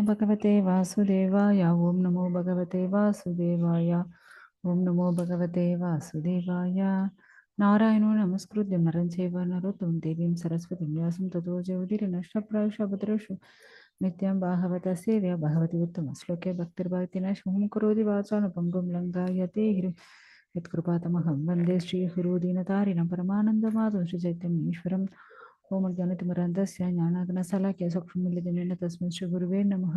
ಭಗವತೆ ವಾಸುದೇವಾಯ. ಓಂ ನಮೋ ಭಗವತೆ ವಾಸುದೇವಾಯ. ಓಂ ನಮೋ ಭಗವತೆ ವಾಸುದೇವಾಯ. ನಾರಾಯಣೋ ನಮಸ್ಕೃತ್ಯ ನರಂ ಚೈವ ನರೋತ್ತಮಂ ದೇವೀಂ ಸರಸ್ವತಿಂ ವ್ಯಾಸಂ ತತೋ ಜಯೌದೀರ್ಯ ನಷ್ಟಪ್ರಾಯಶಭದ್ರೇಷು ನಿತ್ಯಂ ಭಾಗವತ ಸೇವ್ಯ ಭಗವತಿ ಉತ್ತಮ ಶ್ಲೋಕೆ ಭಕ್ತಿರ್ಭಾವತಿ ನಶಮಂ ಕರೋತಿ ವಾಚಾನುಪಂಗುಂ ಲಂಘಾಯತೆ ಹಿರಿಂ ಯತ್ಕೃಪಾತಮಹಂ ವಂದೇ ಶ್ರೀಗುರು ದೀನತಾರಿಣಂ ಪರಮಾನಂದಮಾಧವಂ ಶ್ರೀ ಚೈತನ್ಯೇಶ್ವರಂ. ಓಂ ಜ್ಞಾನತಿಮಿರಾಂಧಸ್ಯ ಜ್ಞಾನಾಗ್ನಶಲಾಕಯ ಚಕ್ಷುರ್ಮಿಲಿತಮೇನ ತಸ್ಮೈ ಶ್ರೀ ಗುರುವೇ ನಮಃ.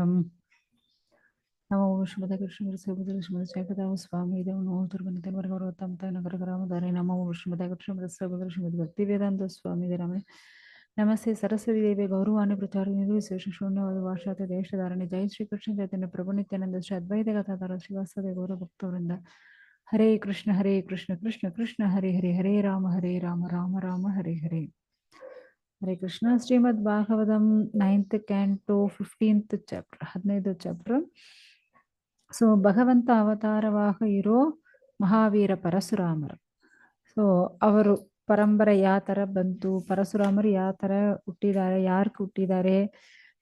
ನಮೋ ಶ್ರೀಮದ್ ಕೃಷ್ಣ ಶ್ರೀಮದ್ ಜಯಪದಾವ ಸ್ವಾಮಿ ದೇವ ನಮೋ ದುರ್ಗನಿತವರ್ಗವರತ್ತಮ ನಗರಗ್ರಾಮಧಾರೆ ನಮೋ ಶ್ರೀಮದ್ ಕೃಷ್ಣ ಶ್ರೀಮದ್ ಭಕ್ತಿ ವೇದಾಂತ ಸ್ವಾಮಿ ರಾಮೇ. ನಮಸ್ತೆ ಸರಸ್ವತಿ ದೇವಿ ಗೌರವಾಣಿ ಪ್ರಚಾರ ವಿಶೇಷ ಶೂನ್ಯವಾದ ಭಾಷಾತ ದೇಶಧಾರಣೆ. ಜೈ ಶ್ರೀ ಕೃಷ್ಣ ಚೈತನ್ಯ ಪ್ರಭು ನಿತ್ಯಾನಂದ ಶ್ರೀ ಅದ್ವೈತ ಗದಾಧರ ಶ್ರೀವಾಸದ ಗೌರ ಭಕ್ತವೃಂದ. Hare Krishna Krishna Krishna Hare Hare Hare Rama Rama Rama Hare Hare. Hare Krishna. Shrimad Bhagavatam 9th canto 15th chapter 15th chapter. So ಭಗವಂತ ಅವತಾರವಾಗ ಇರೋ ಮಹಾವೀರ ಪರಶುರಾಮರು. ಸೊ ಅವರು ಪರಂಪರೆ ಯಾವ ಥರ ಬಂತು, ಪರಶುರಾಮರು ಯಾವ ಥರ ಹುಟ್ಟಿದ್ದಾರೆ, ಯಾರು ಹುಟ್ಟಿದ್ದಾರೆ,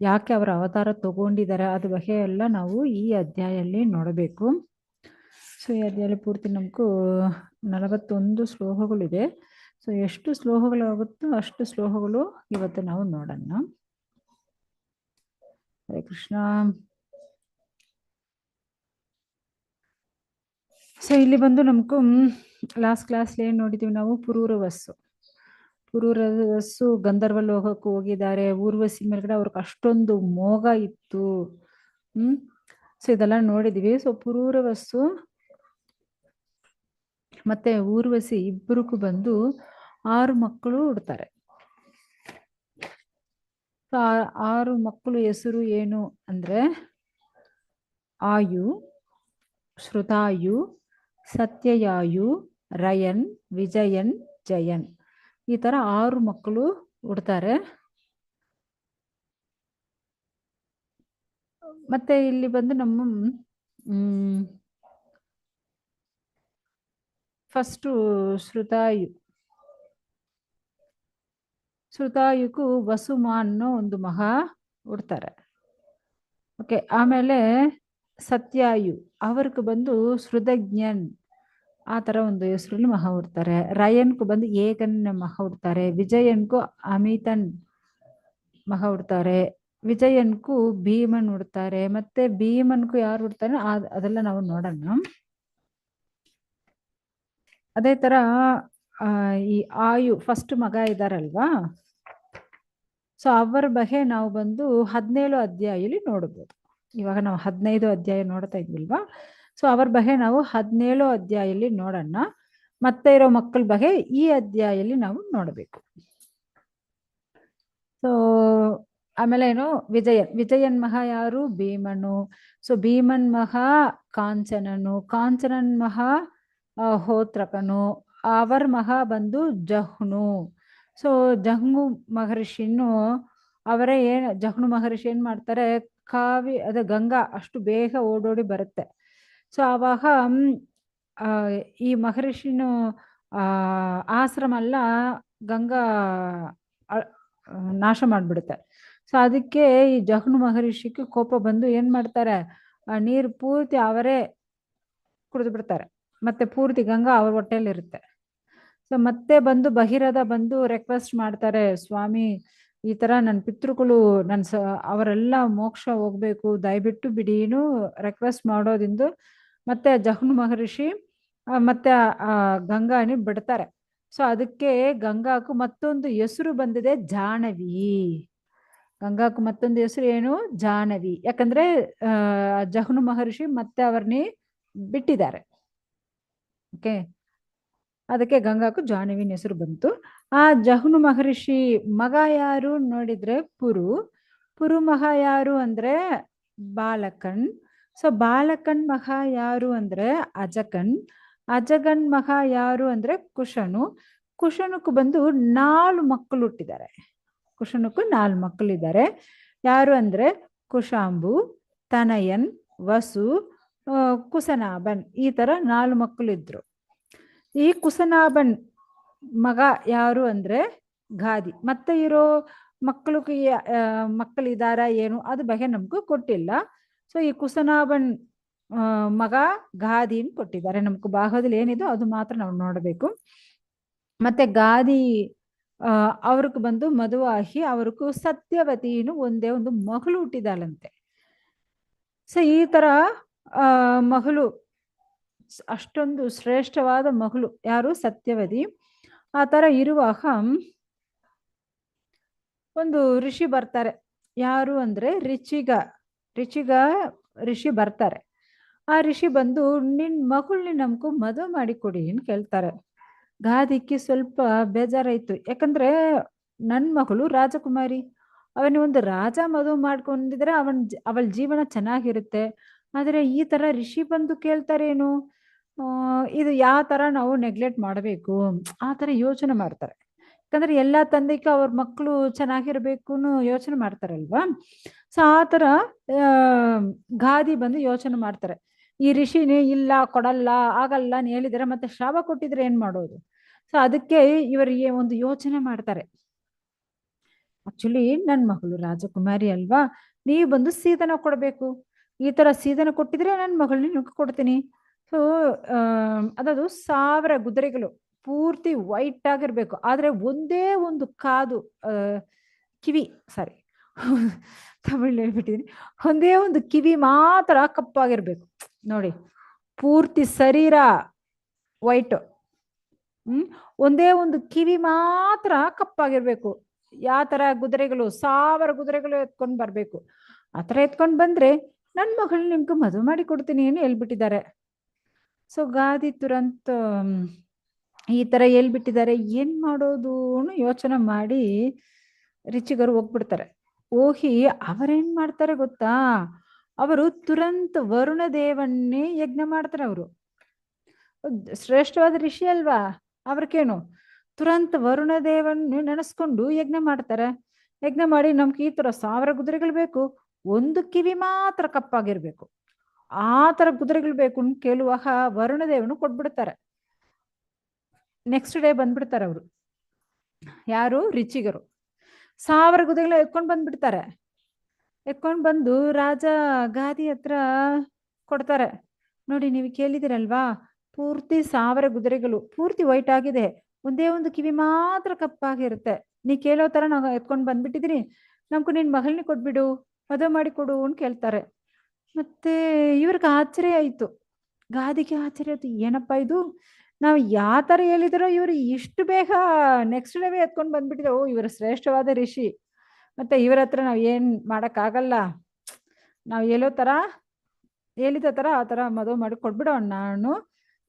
ಯಾಕೆ ಅವರ ಅವತಾರ ತಗೊಂಡಿದ್ದಾರೆ, ಅದ್ರ ಬಗ್ಗೆ ಎಲ್ಲ ನಾವು ಈ ಅಧ್ಯಾಯಲ್ಲಿ ನೋಡಬೇಕು. ಸೊ ಈ ಅಧ್ಯಾಯ ಪೂರ್ತಿ ನಮಗೂ 41 ಶ್ಲೋಕಗಳಿದೆ. ಸೊ ಎಷ್ಟು ಶ್ಲೋಕಗಳು ಆಗುತ್ತೋ ಅಷ್ಟು ಶ್ಲೋಕಗಳು ಇವತ್ತು ನಾವು ನೋಡೋಣ. ಹರೇ ಕೃಷ್ಣ. ಸೊ ಇಲ್ಲಿ ಬಂದು ನಮಗೂ ಲಾಸ್ಟ್ ಕ್ಲಾಸ್ಲಿ ಏನು ನೋಡಿದ್ದೀವಿ ನಾವು, ಪುರೂರವಸ್ಸು ಗಂಧರ್ವ ಲೋಕಕ್ಕೆ ಹೋಗಿದ್ದಾರೆ. ಊರ್ವಶಿ ಮೇಲ್ಗಡೆ ಅವ್ರಿಗೆ ಅಷ್ಟೊಂದು ಮೋಹ ಇತ್ತು. ಸೊ ಇದೆಲ್ಲ ನೋಡಿದೀವಿ. ಸೊ ಪುರೂರವಸ್ಸು ಮತ್ತೆ ಊರ್ವಶಿ ಇಬ್ಬರಿಗೂ ಬಂದು 6 ಮಕ್ಕಳು ಹುಡ್ತಾರೆ. 6 ಮಕ್ಕಳು ಹೆಸರು ಏನು ಅಂದ್ರೆ ಆಯು, ಶ್ರುತಾಯು, ಸತ್ಯಯಾಯು, ರಯನ್, ವಿಜಯನ್, ಜಯನ್. ಈ ತರ 6 ಮಕ್ಕಳು ಹುಡ್ತಾರೆ. ಮತ್ತೆ ಇಲ್ಲಿ ಬಂದು ನಮ್ಮ ಫಸ್ಟು ಶ್ರುತಾಯುಗೂ ವಸುಮಾ ಅನ್ನೋ ಒಂದು ಮಗ ಹುಡ್ತಾರೆ. ಓಕೆ. ಆಮೇಲೆ ಸತ್ಯಾಯು ಅವ್ರಿಗೆ ಬಂದು ಶ್ರುತಜ್ಞನ್ ಆ ಥರ ಒಂದು ಹೆಸರಲ್ಲಿ ಮಗ ಹುಡ್ತಾರೆ. ರಯನ್ಗೂ ಬಂದು ಏಗನ್ ಮಗ ಹುಡ್ತಾರೆ. ವಿಜಯನ್ಗೂ ಅಮಿತನ್ ಮಗ ಹುಡ್ತಾರೆ. ವಿಜಯನ್ಗೂ ಭೀಮನ್ ಹುಡ್ತಾರೆ. ಮತ್ತೆ ಭೀಮನ್ಗೂ ಯಾರು ಹುಡ್ತಾರೆ ಅದೆಲ್ಲ ನಾವು ನೋಡೋಣ. ಅದೇ ತರ ಈ ಆಯು ಫಸ್ಟ್ ಮಗ ಇದ್ದಾರಲ್ವಾ, ಸೊ ಅವರ ಬಗ್ಗೆ ನಾವು ಬಂದು 17 ಅಧ್ಯಾಯಲ್ಲಿ ನೋಡ್ಬೋದು. ಇವಾಗ ನಾವು 15 ಅಧ್ಯಾಯ ನೋಡ್ತಾ ಇದ್ವಿಲ್ವಾ, ಸೊ ಅವ್ರ ಬಗ್ಗೆ ನಾವು 17 ಅಧ್ಯಾಯಲ್ಲಿ ನೋಡೋಣ. ಮತ್ತೆ ಇರೋ ಮಕ್ಕಳ ಬಗ್ಗೆ ಈ ಅಧ್ಯಾಯಲ್ಲಿ ನಾವು ನೋಡಬೇಕು. ಸೊ ಆಮೇಲೆ ಏನು, ವಿಜಯನ್ ಮಗ ಯಾರು, ಭೀಮನು. ಸೊ ಭೀಮನ್ ಮಗ ಕಾಂಚನನು, ಕಾಂಚನನ್ ಮಗ ಹೋತ್ರಕನು, ಅವರ ಮಗ ಬಂದು ಜಹ್ನು. ಸೊ ಜಹ್ನು ಮಹರ್ಷಿನು ಜಹ್ನು ಮಹರ್ಷಿ ಏನ್ ಮಾಡ್ತಾರೆ, ಅದ ಗಂಗಾ ಅಷ್ಟು ಬೇಗ ಓಡೋಡಿ ಬರುತ್ತೆ. ಸೊ ಆವಾಗ ಈ ಮಹರ್ಷಿನು ಆಶ್ರಮ ಅಲ್ಲ ಗಂಗಾ ನಾಶ ಮಾಡ್ಬಿಡುತ್ತೆ. ಸೊ ಅದಕ್ಕೆ ಈ ಜಹ್ನು ಮಹರ್ಷಿಗೆ ಕೋಪ ಬಂದು ಏನ್ ಮಾಡ್ತಾರೆ, ನೀರು ಪೂರ್ತಿ ಅವರೇ ಕುಡಿದು ಬಿಡ್ತಾರೆ. ಮತ್ತೆ ಪೂರ್ತಿ ಗಂಗಾ ಅವ್ರ ಹೊಟ್ಟೆಯಲ್ಲಿ ಇರುತ್ತೆ. ಸೊ ಮತ್ತೆ ಬಂದು ಭಗೀರಥ ಬಂದು ರಿಕ್ವೆಸ್ಟ್ ಮಾಡ್ತಾರೆ, ಸ್ವಾಮಿ ಈ ತರ ನನ್ನ ಪಿತೃಗಳು ಅವರೆಲ್ಲ ಮೋಕ್ಷ ಹೋಗ್ಬೇಕು, ದಯವಿಟ್ಟು ಬಿಡೀನು ರಿಕ್ವೆಸ್ಟ್ ಮಾಡೋದಿಂದ ಮತ್ತೆ ಜಹ್ನು ಮಹರ್ಷಿ ಮತ್ತೆ ಗಂಗಾನಿ ಬಿಡ್ತಾರೆ. ಸೊ ಅದಕ್ಕೆ ಗಂಗಾಕು ಮತ್ತೊಂದು ಹೆಸರು ಬಂದಿದೆ, ಜಾಹ್ನವಿ. ಗಂಗಾಕು ಮತ್ತೊಂದು ಹೆಸರು ಏನು, ಜಾಹ್ನವಿ. ಯಾಕಂದ್ರೆ ಜಹ್ನು ಮಹರ್ಷಿ ಮತ್ತೆ ಅವ್ರನ್ನ ಬಿಟ್ಟಿದ್ದಾರೆ. ಓಕೆ, ಅದಕ್ಕೆ ಗಂಗಾಕು ಜಾಹ್ನವಿನ ಹೆಸರು ಬಂತು. ಆ ಜಹ್ನು ಮಹರ್ಷಿ ಮಗ ಯಾರು ನೋಡಿದ್ರೆ ಪುರು ಮಗ ಯಾರು ಅಂದ್ರೆ ಬಾಲಕನ್. ಸೊ ಬಾಲಕನ್ ಮಗ ಯಾರು ಅಂದ್ರೆ ಅಜಗನ್ ಮಗ ಯಾರು ಅಂದ್ರೆ ಕುಶನುಕು ಬಂದು 4 ಮಕ್ಕಳು ಹುಟ್ಟಿದ್ದಾರೆ. ಕುಶನುಕು 4 ಮಕ್ಕಳಿದ್ದಾರೆ. ಯಾರು ಅಂದ್ರೆ ಕುಶಾಂಬು, ತನಯನ್, ವಸು, ಕುಸನಾಭನ್. ಈ ತರ 4 ಮಕ್ಕಳು ಇದ್ರು. ಈ ಕುಸನಾಭನ್ ಮಗ ಯಾರು ಅಂದ್ರೆ ಗಾದಿ. ಮತ್ತೆ ಇರೋ ಮಕ್ಕಳಿಗೆ ಮಕ್ಕಳಿದಾರ ಏನು ಅದ್ರ ಬಗ್ಗೆ ನಮಗೂ ಕೊಟ್ಟಿಲ್ಲ. ಸೊ ಈ ಕುಸನಾಭನ್ ಮಗ ಗಾದಿನ್ ಕೊಟ್ಟಿದ್ದಾರೆ. ನಮ್ಗೆ ಭಾಗದಲ್ಲಿ ಏನಿದೆ ಅದು ಮಾತ್ರ ನಾವು ನೋಡಬೇಕು. ಮತ್ತೆ ಗಾದಿ ಅವ್ರಿಗೆ ಬಂದು ಮದುವಾಗಿ ಅವ್ರಿಗೂ ಸತ್ಯವತಿನು ಒಂದೇ ಒಂದು ಮಗಳು ಹುಟ್ಟಿದಾಳಂತೆ. ಸೊ ಈ ತರ ಮಗಳು, ಅಷ್ಟೊಂದು ಶ್ರೇಷ್ಠವಾದ ಮಗಳು ಯಾರು, ಸತ್ಯವತಿ. ಆ ತರ ಇರುವಾಗ ಒಂದು ಋಷಿ ಬರ್ತಾರೆ. ಯಾರು ಅಂದ್ರೆ ಋಷಿ ಬರ್ತಾರೆ. ಆ ಋಷಿ ಬಂದು ನಿನ್ ಮಗಳನ್ನ ನಮ್ಗೂ ಮದುವೆ ಮಾಡಿ ಕೊಡಿ ಅಂತ ಕೇಳ್ತಾರೆ. ಗಾದಿಕ್ಕೆ ಸ್ವಲ್ಪ ಬೇಜಾರಾಯ್ತು. ಯಾಕಂದ್ರೆ ನನ್ ಮಗಳು ರಾಜಕುಮಾರಿ, ಅವನ ಒಂದು ರಾಜ ಮದುವೆ ಮಾಡ್ಕೊಂಡಿದ್ರೆ ಅವಳ ಜೀವನ ಚೆನ್ನಾಗಿರುತ್ತೆ. ಆದ್ರೆ ಈ ತರ ಋಷಿ ಬಂದು ಕೇಳ್ತಾರೇನು, ಇದು ಯಾವ ತರ ನಾವು ನೆಗ್ಲೆಕ್ಟ್ ಮಾಡಬೇಕು ಆ ತರ ಯೋಚನೆ ಮಾಡ್ತಾರೆ. ಯಾಕಂದ್ರೆ ಎಲ್ಲಾ ತಂದೆಗೆ ಅವ್ರ ಮಕ್ಕಳು ಚೆನ್ನಾಗಿರ್ಬೇಕು ಯೋಚನೆ ಮಾಡ್ತಾರಲ್ವಾ. ಸೊ ಆ ತರ ಗಾದಿ ಬಂದು ಯೋಚನೆ ಮಾಡ್ತಾರೆ. ಈ ಋಷಿನೇ ಇಲ್ಲ ಕೊಡಲ್ಲ ಆಗಲ್ಲ ಅಂತ ಹೇಳಿದ್ರೆ ಮತ್ತೆ ಶಾಪ ಕೊಟ್ಟಿದ್ರೆ ಏನ್ ಮಾಡೋದು. ಸೊ ಅದಕ್ಕೆ ಇವರಿಗೆ ಒಂದು ಯೋಚನೆ ಮಾಡ್ತಾರೆ. ಆಕ್ಚುಲಿ ನನ್ ಮಗಳು ರಾಜಕುಮಾರಿ ಅಲ್ವಾ, ನೀವು ಬಂದು ಸೀದನ ಕೊಡ್ಬೇಕು. ಈ ತರ ಸೀದನ ಕೊಟ್ಟಿದ್ರೆ ನನ್ ಮಗಳನ್ನ ನಿಮ್ಗೆ ಕೊಡ್ತೀನಿ. ಸೊ ಅದದು 1000 ಕುದುರೆಗಳು ಪೂರ್ತಿ ವೈಟ್ ಆಗಿರ್ಬೇಕು. ಆದ್ರೆ ಒಂದೇ ಒಂದು ಕಾದು ಕಿವಿ ಸಾರಿ ತಮಿಳ್ ಹೇಳ್ಬಿಟ್ಟಿದೀನಿ, ಒಂದೇ ಒಂದು ಕಿವಿ ಮಾತ್ರ ಕಪ್ಪಾಗಿರ್ಬೇಕು ನೋಡಿ. ಪೂರ್ತಿ ಶರೀರ ವೈಟ್, ಒಂದೇ ಒಂದು ಕಿವಿ ಮಾತ್ರ ಕಪ್ಪಾಗಿರ್ಬೇಕು. ಯಾವ ತರ ಕುದುರೆಗಳು 1000 ಕುದುರೆಗಳು ಎತ್ಕೊಂಡ್ ಬರ್ಬೇಕು. ಆತರ ಎತ್ಕೊಂಡ್ ಬಂದ್ರೆ ನನ್ ಮಗಳನ್ನ ನಿಮ್ಗೆ ಮದುವೆ ಮಾಡಿ ಕೊಡ್ತೀನಿ ಏನು ಹೇಳ್ಬಿಟ್ಟಿದ್ದಾರೆ. ಸೊ ಗಾದಿ ತುರಂತ ಈ ತರ ಹೇಳ್ಬಿಟ್ಟಿದ್ದಾರೆ, ಏನ್ ಮಾಡೋದು ಯೋಚನೆ ಮಾಡಿ ರಿಚಿಗರು ಹೋಗ್ಬಿಡ್ತಾರೆ. ಹೋಗಿ ಅವರೇನ್ ಮಾಡ್ತಾರೆ ಗೊತ್ತಾ, ಅವರು ತುರಂತ ವರುಣ ದೇವನ್ನೇ ಯಜ್ಞ ಮಾಡ್ತಾರೆ. ಅವರು ಶ್ರೇಷ್ಠವಾದ ಋಷಿ ಅಲ್ವಾ, ಅವ್ರಿಗೇನು ತುರಂತ ವರುಣ ದೇವನ್ನು ನೆನೆಸ್ಕೊಂಡು ಯಜ್ಞ ಮಾಡ್ತಾರೆ. ಯಜ್ಞ ಮಾಡಿ ನಮ್ಗೆ ಈ ತರ 1000 ಕುದುರೆಗಳು ಬೇಕು, ಒಂದು ಕಿವಿ ಮಾತ್ರ ಕಪ್ಪಾಗಿರ್ಬೇಕು, ಆ ತರ ಕುದುರೆಗಳು ಬೇಕು ಅಂತ ಕೇಳುವಾಗ ವರುಣ ದೇವನು ಕೊಟ್ಬಿಡ್ತಾರೆ. ನೆಕ್ಸ್ಟ್ ಡೇ ಬಂದ್ಬಿಡ್ತಾರೆ ಅವರು, ಯಾರು ರಿಚಿಗರು 1000 ಕುದುರೆಗಳು ಎತ್ಕೊಂಡ್ ಬಂದ್ಬಿಡ್ತಾರೆ. ಎತ್ಕೊಂಡ್ ಬಂದು ರಾಜ ಗಾದಿ ಹತ್ರ ಕೊಡ್ತಾರೆ. ನೋಡಿ ನೀವು ಕೇಳಿದಿರಲ್ವಾ, ಪೂರ್ತಿ 1000 ಕುದುರೆಗಳು ಪೂರ್ತಿ ವೈಟ್ ಆಗಿದೆ, ಒಂದೇ ಒಂದು ಕಿವಿ ಮಾತ್ರ ಕಪ್ಪಾಗಿರುತ್ತೆ. ನೀ ಕೇಳೋ ತರ ನಾವು ಎತ್ಕೊಂಡ್ ಬಂದ್ಬಿಟ್ಟಿದ್ರಿ, ನಮ್ಗೂ ನಿನ್ ಮಗಳನ್ನ ಕೊಟ್ಬಿಡು, ಮದುವೆ ಮಾಡಿ ಕೊಡು ಅಂತ ಕೇಳ್ತಾರೆ. ಮತ್ತೆ ಇವ್ರಿಗೆ ಆಶ್ಚರ್ಯ ಆಯ್ತು, ಗಾದಿಗೆ ಆಶ್ಚರ್ಯ ಆಯ್ತು, ಏನಪ್ಪಾ ಇದು, ನಾವು ಯಾವ ತರ ಹೇಳಿದ್ರೋ ಇವ್ರು ಇಷ್ಟು ಬೇಗ ನೆಕ್ಸ್ಟ್ ಡೇ ಎತ್ಕೊಂಡ್ ಬಂದ್ಬಿಟ್ಟಿದ್ರು. ಇವರು ಶ್ರೇಷ್ಠವಾದ ಋಷಿ, ಮತ್ತೆ ಇವರ ಹತ್ರ ನಾವ್ ಏನ್ ಮಾಡಕ್ ಆಗಲ್ಲ, ನಾವ್ ಹೇಳಿದ ತರ ಆ ತರ ಮದುವೆ ಮಾಡಿ ಕೊಟ್ಬಿಡೋಣ ನಾನು.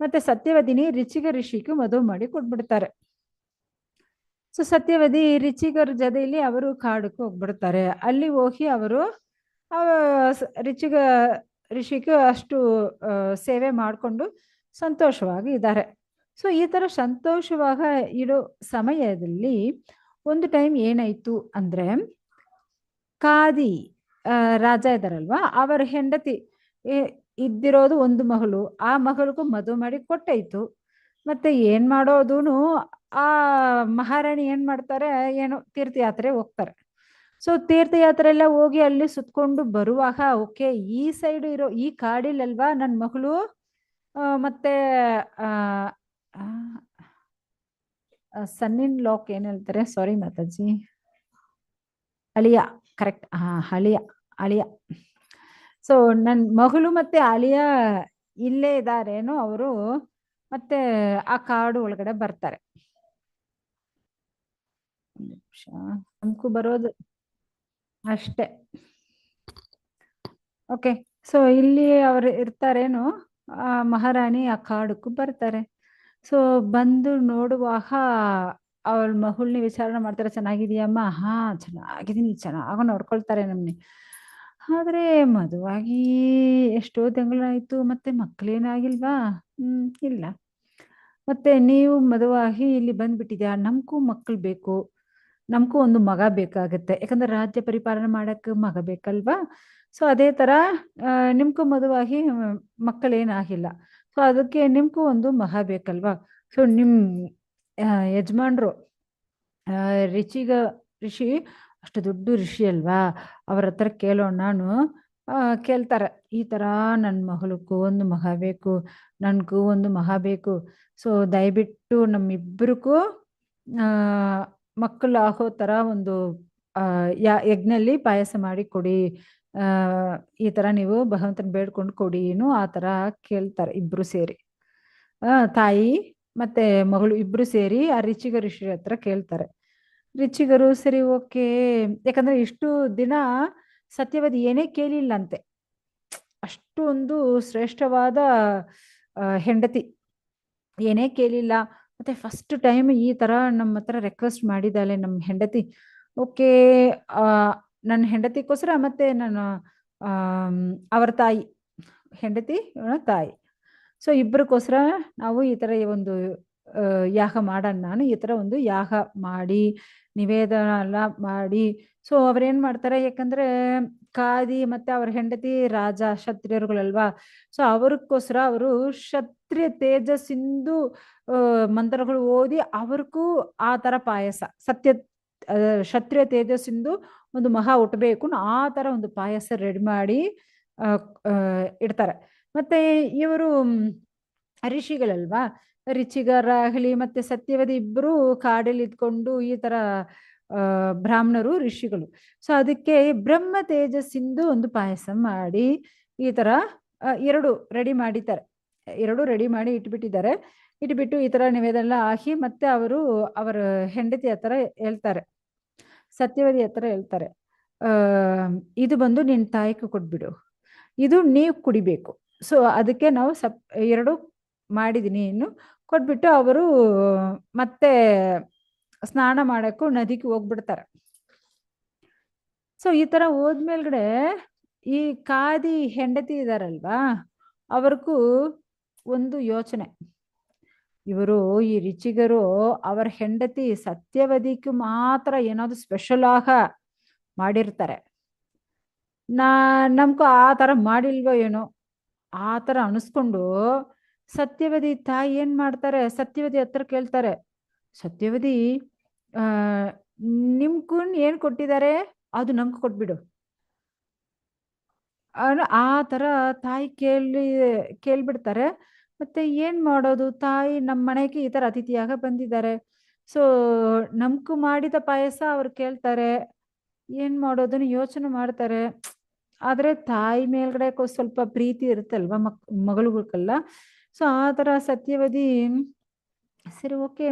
ಮತ್ತೆ ಸತ್ಯವದಿನಿ ಋಷಿಗೆ ಮದುವೆ ಮಾಡಿ ಕೊಟ್ಬಿಡ್ತಾರೆ. ಸೊ ಸತ್ಯವದಿ ಋಚಿಗರ ಜೊತೆಯಲ್ಲಿ ಅವರು ಕಾಡಕ್ಕೆ ಹೋಗ್ಬಿಡ್ತಾರೆ. ಅಲ್ಲಿ ಹೋಗಿ ಅವರು ಋಷಿಗೆ ಅಷ್ಟು ಸೇವೆ ಮಾಡಿಕೊಂಡು ಸಂತೋಷವಾಗಿ ಇದ್ದಾರೆ. ಸೊ ಈ ತರ ಸಂತೋಷವಾಗ ಇರೋ ಸಮಯದಲ್ಲಿ ಒಂದು ಟೈಮ್ ಏನಾಯ್ತು ಅಂದ್ರೆ, ಕಾದಿ ರಾಜ ಇದ್ದಾರಲ್ವಾ, ಅವರ ಹೆಂಡತಿ ಇದ್ದಿರೋದು ಒಂದು ಮಗಳು, ಆ ಮಗಳಿಗೂ ಮದುವೆ ಮಾಡಿ ಕೊಟ್ಟಾಯ್ತು. ಮತ್ತೆ ಏನ್ ಮಾಡೋದೂನು ಆ ಮಹಾರಾಣಿ ಏನ್ ಮಾಡ್ತಾರೆ, ಏನೋ ತೀರ್ಥಯಾತ್ರೆ ಹೋಗ್ತಾರೆ. ಸೊ ತೀರ್ಥಯಾತ್ರೆ ಎಲ್ಲ ಹೋಗಿ ಅಲ್ಲಿ ಸುತ್ಕೊಂಡು ಬರುವಾಗ, ಓಕೆ ಈ ಸೈಡ್ ಇರೋ ಈ ಕಾಡಿಲಲ್ವಾ ನನ್ನ ಮಗಳು ಮತ್ತೆ ಸನ್ನಿನ್ ಲಾಕ್ ಏನ್ ಹೇಳ್ತಾರೆ, ಸಾರಿ ಮಾತಾಜಿ, ಅಳಿಯ, ಕರೆಕ್ಟ್, ಅಳಿಯ. ಸೊ ನನ್ ಮಗಳು ಮತ್ತೆ ಅಳಿಯ ಇಲ್ಲೇ ಇದಾರೇನೋ ಅವರು, ಮತ್ತೆ ಆ ಕಾಡು ಒಳಗಡೆ ಬರ್ತಾರೆ. ಒಂದು ನಿಮಿಷ, ನಮ್ಗೂ ಬರೋದು ಅಷ್ಟೇ. ಓಕೆ, ಸೊ ಇಲ್ಲಿ ಅವರು ಇರ್ತಾರೇನೋ, ಆ ಮಹಾರಾಣಿ ಆ ಕಾಡಕ್ಕೂ ಬರ್ತಾರೆ. ಸೊ ಬಂದು ನೋಡುವಾಗ ಅವಳ ಮಗಳನ್ನ ವಿಚಾರಣೆ ಮಾಡ್ತಾರೆ, ಚೆನ್ನಾಗಿದೆಯಮ್ಮ, ಹಾ ಚೆನ್ನಾಗಿದ್ದೀನಿ, ಚೆನ್ನಾಗಿ ನೋಡ್ಕೊಳ್ತಾರೆ ನಮ್ನೆ. ಆದ್ರೆ ಮದುವಾಗಿ ಎಷ್ಟೋ ತಿಂಗಳಾಯ್ತು, ಮತ್ತೆ ಮಕ್ಕಳೇನಾಗಿಲ್ವಾ, ಇಲ್ಲ. ಮತ್ತೆ ನೀವು ಮದುವಾಗಿ ಇಲ್ಲಿ ಬಂದ್ಬಿಟ್ಟಿದ್ಯಾ, ನಮ್ಗೂ ಮಕ್ಕಳು ಬೇಕು, ನಮ್ಗೂ ಒಂದು ಮಗ ಬೇಕಾಗತ್ತೆ, ಯಾಕಂದ್ರೆ ರಾಜ್ಯ ಪರಿಪಾಲನೆ ಮಾಡಕ್ ಮಗ ಬೇಕಲ್ವಾ. ಸೊ ಅದೇ ತರ ನಿಮ್ಗೂ ಮದುವಾಗಿ ಮಕ್ಕಳೇನಾಗಿಲ್ಲ, ಸೊ ಅದಕ್ಕೆ ನಿಮ್ಗೂ ಒಂದು ಮಗ ಬೇಕಲ್ವಾ. ಸೊ ನಿಮ್ ಯಜಮಾನ್ರು ಋಷಿ ಅಷ್ಟು ದೊಡ್ಡ ಋಷಿ ಅಲ್ವಾ, ಅವ್ರ ಹತ್ರ ಕೇಳೋಣ ನಾನು. ಕೇಳ್ತಾರೆ, ಈ ಥರ ನನ್ನ ಮಗಳಿಗೂ ಒಂದು ಮಗ ಬೇಕು, ನನಗೂ ಒಂದು ಮಗ ಬೇಕು. ಸೊ ದಯವಿಟ್ಟು ನಮ್ಮಿಬ್ಬರಿಗೂ ಮಕ್ಕಳು ಆಗೋ ಥರ ಒಂದು ಯಜ್ಞಲ್ಲಿ ಪಾಯಸ ಮಾಡಿ ಕೊಡಿ. ಈ ಥರ ನೀವು ಭಗವಂತನ ಬೇಡ್ಕೊಂಡು ಕೊಡಿ ಏನು ಆ ಥರ ಕೇಳ್ತಾರೆ ಇಬ್ಬರು ಸೇರಿ. ತಾಯಿ ಮತ್ತೆ ಮಗಳು ಇಬ್ರು ಸೇರಿ ಆ ರಿಚಿಗ ಋಷಿ ಹತ್ರ ಕೇಳ್ತಾರೆ. ರಿಚಿಗರು ಸರಿ ಓಕೆ, ಯಾಕಂದ್ರೆ ಇಷ್ಟು ದಿನ ಸತ್ಯವತಿ ಏನೇ ಕೇಳಿಲ್ಲಂತೆ, ಅಷ್ಟು ಒಂದು ಶ್ರೇಷ್ಠವಾದ ಹೆಂಡತಿ, ಏನೇ ಕೇಳಿಲ್ಲ. ಮತ್ತೆ ಫಸ್ಟ್ ಟೈಮ್ ಈ ತರ ನಮ್ಮ ಹತ್ರ ರಿಕ್ವೆಸ್ಟ್ ಮಾಡಿದಾಳೆ ನಮ್ಮ ಹೆಂಡತಿ. ಓಕೆ, ನನ್ನ ಹೆಂಡತಿಗೋಸ್ಕರ ಮತ್ತೆ ನಾನು ಅವರ ತಾಯಿ, ಹೆಂಡತಿ ತಾಯಿ, ಸೊ ಇಬ್ಬರಿಗೋಸ್ಕರ ನಾವು ಈ ತರ ಒಂದು ಯಾಗ ಮಾಡೋಣ. ನಾನು ಈ ತರ ಒಂದು ಯಾಗ ಮಾಡಿ ನಿವೇದನ ಎಲ್ಲ ಮಾಡಿ, ಸೊ ಅವ್ರೇನ್ ಮಾಡ್ತಾರೆ, ಯಾಕಂದ್ರೆ ಕಾದಿ ಮತ್ತೆ ಅವ್ರ ಹೆಂಡತಿ ರಾಜ ಕ್ಷತ್ರಿಯರುಗಳಲ್ವಾ, ಸೊ ಅವ್ರಿಗೋಸ್ಕರ ಅವರು ಕ್ಷತ್ರಿಯ ತೇಜಸ್ಸಿಂದು ಮಂತ್ರಗಳು ಓದಿ ಅವ್ರಿಗೂ ಆ ತರ ಪಾಯಸ, ಕ್ಷತ್ರಿಯ ತೇಜಸ್ಸಿಂದು ಒಂದು ಮಹಾ ಹುಟ್ಟಬೇಕು ಆ ತರ ಒಂದು ಪಾಯಸ ರೆಡಿ ಮಾಡಿ ಇಡ್ತಾರೆ. ಮತ್ತೆ ಇವರು ಋಷಿಗಳಲ್ವಾ, ಋಚಿಗರಾಗಲಿ ಮತ್ತೆ ಸತ್ಯವತಿ ಇಬ್ಬರು ಕಾಡಲ್ಲಿ ಇದ್ಕೊಂಡು ಈ ತರ ಬ್ರಾಹ್ಮಣರು ಋಷಿಗಳು, ಸೊ ಅದಕ್ಕೆ ಬ್ರಹ್ಮ ತೇಜಸ್ಸಿಂದು ಒಂದು ಪಾಯಸ ಮಾಡಿ ಈ ತರ ಎರಡು ರೆಡಿ ಮಾಡಿದ್ದಾರೆ, ಎರಡು ರೆಡಿ ಮಾಡಿ ಇಟ್ಬಿಟ್ಟಿದ್ದಾರೆ. ಇಟ್ಬಿಟ್ಟು ಈ ತರ ನಿವೇದನ ಹಾಕಿ ಮತ್ತೆ ಅವರು ಅವರ ಹೆಂಡತಿ ಹತ್ರ ಹೇಳ್ತಾರೆ, ಸತ್ಯವತಿ ಹತ್ರ ಹೇಳ್ತಾರೆ, ಇದು ಬಂದು ನಿನ್ನ ತಾಯಿಗೆ ಕೊಟ್ಬಿಡು, ಇದು ನೀವು ಕುಡಿಬೇಕು. ಸೊ ಅದಕ್ಕೆ ನಾವು ಎರಡು ಮಾಡಿದೀನಿ ಇನ್ನು ಕೊಟ್ಬಿಟ್ಟು ಅವರು ಮತ್ತೆ ಸ್ನಾನ ಮಾಡಕ್ಕೂ ನದಿಗೆ ಹೋಗ್ಬಿಡ್ತಾರೆ. ಸೊ ಈ ತರ ಹೋದ್ಮೇಲ್ಗಡೆ ಈ ಕಾದಿ ಹೆಂಡತಿ ಇದಾರಲ್ವಾ, ಅವ್ರಿಗೂ ಒಂದು ಯೋಚನೆ, ಇವರು ಈ ರಿಚಿಗರು ಅವರ ಹೆಂಡತಿ ಸತ್ಯವತಿಗೂ ಮಾತ್ರ ಏನಾದ್ರು ಸ್ಪೆಷಲ್ ಆಗ ಮಾಡಿರ್ತಾರೆ, ನಮ್ಗೂ ಆ ತರ ಮಾಡಿಲ್ವೋ ಏನೋ ಆ ತರ ಅನಿಸ್ಕೊಂಡು ಸತ್ಯವತಿ ತಾಯಿ ಏನ್ ಮಾಡ್ತಾರೆ, ಸತ್ಯವತಿ ಹತ್ರ ಕೇಳ್ತಾರೆ, ಸತ್ಯವತಿ ನಿಮ್ಗೂ ಏನ್ ಕೊಟ್ಟಿದ್ದಾರೆ ಅದು ನಮ್ಗೆ ಕೊಟ್ಬಿಡು. ಆ ತರ ತಾಯಿ ಕೇಳ್ಬಿಡ್ತಾರೆ. ಮತ್ತೆ ಏನ್ ಮಾಡೋದು, ತಾಯಿ ನಮ್ಮ ಮನೆಗೆ ಈ ತರ ಅತಿಥಿಯಾಗ ಬಂದಿದ್ದಾರೆ, ಸೊ ನಮ್ಕು ಮಾಡಿದ ಪಾಯಸ ಅವ್ರು ಕೇಳ್ತಾರೆ, ಏನ್ ಮಾಡೋದನ್ನ ಯೋಚನೆ ಮಾಡ್ತಾರೆ. ಆದ್ರೆ ತಾಯಿ ಮೇಲ್ಗಡೆ ಸ್ವಲ್ಪ ಪ್ರೀತಿ ಇರುತ್ತಲ್ವಾ ಮಗಳುಗಳ್ಗೆಲ್ಲ, ಸೊ ಆ ತರ ಸತ್ಯವತಿ ಸರಿ ಓಕೆ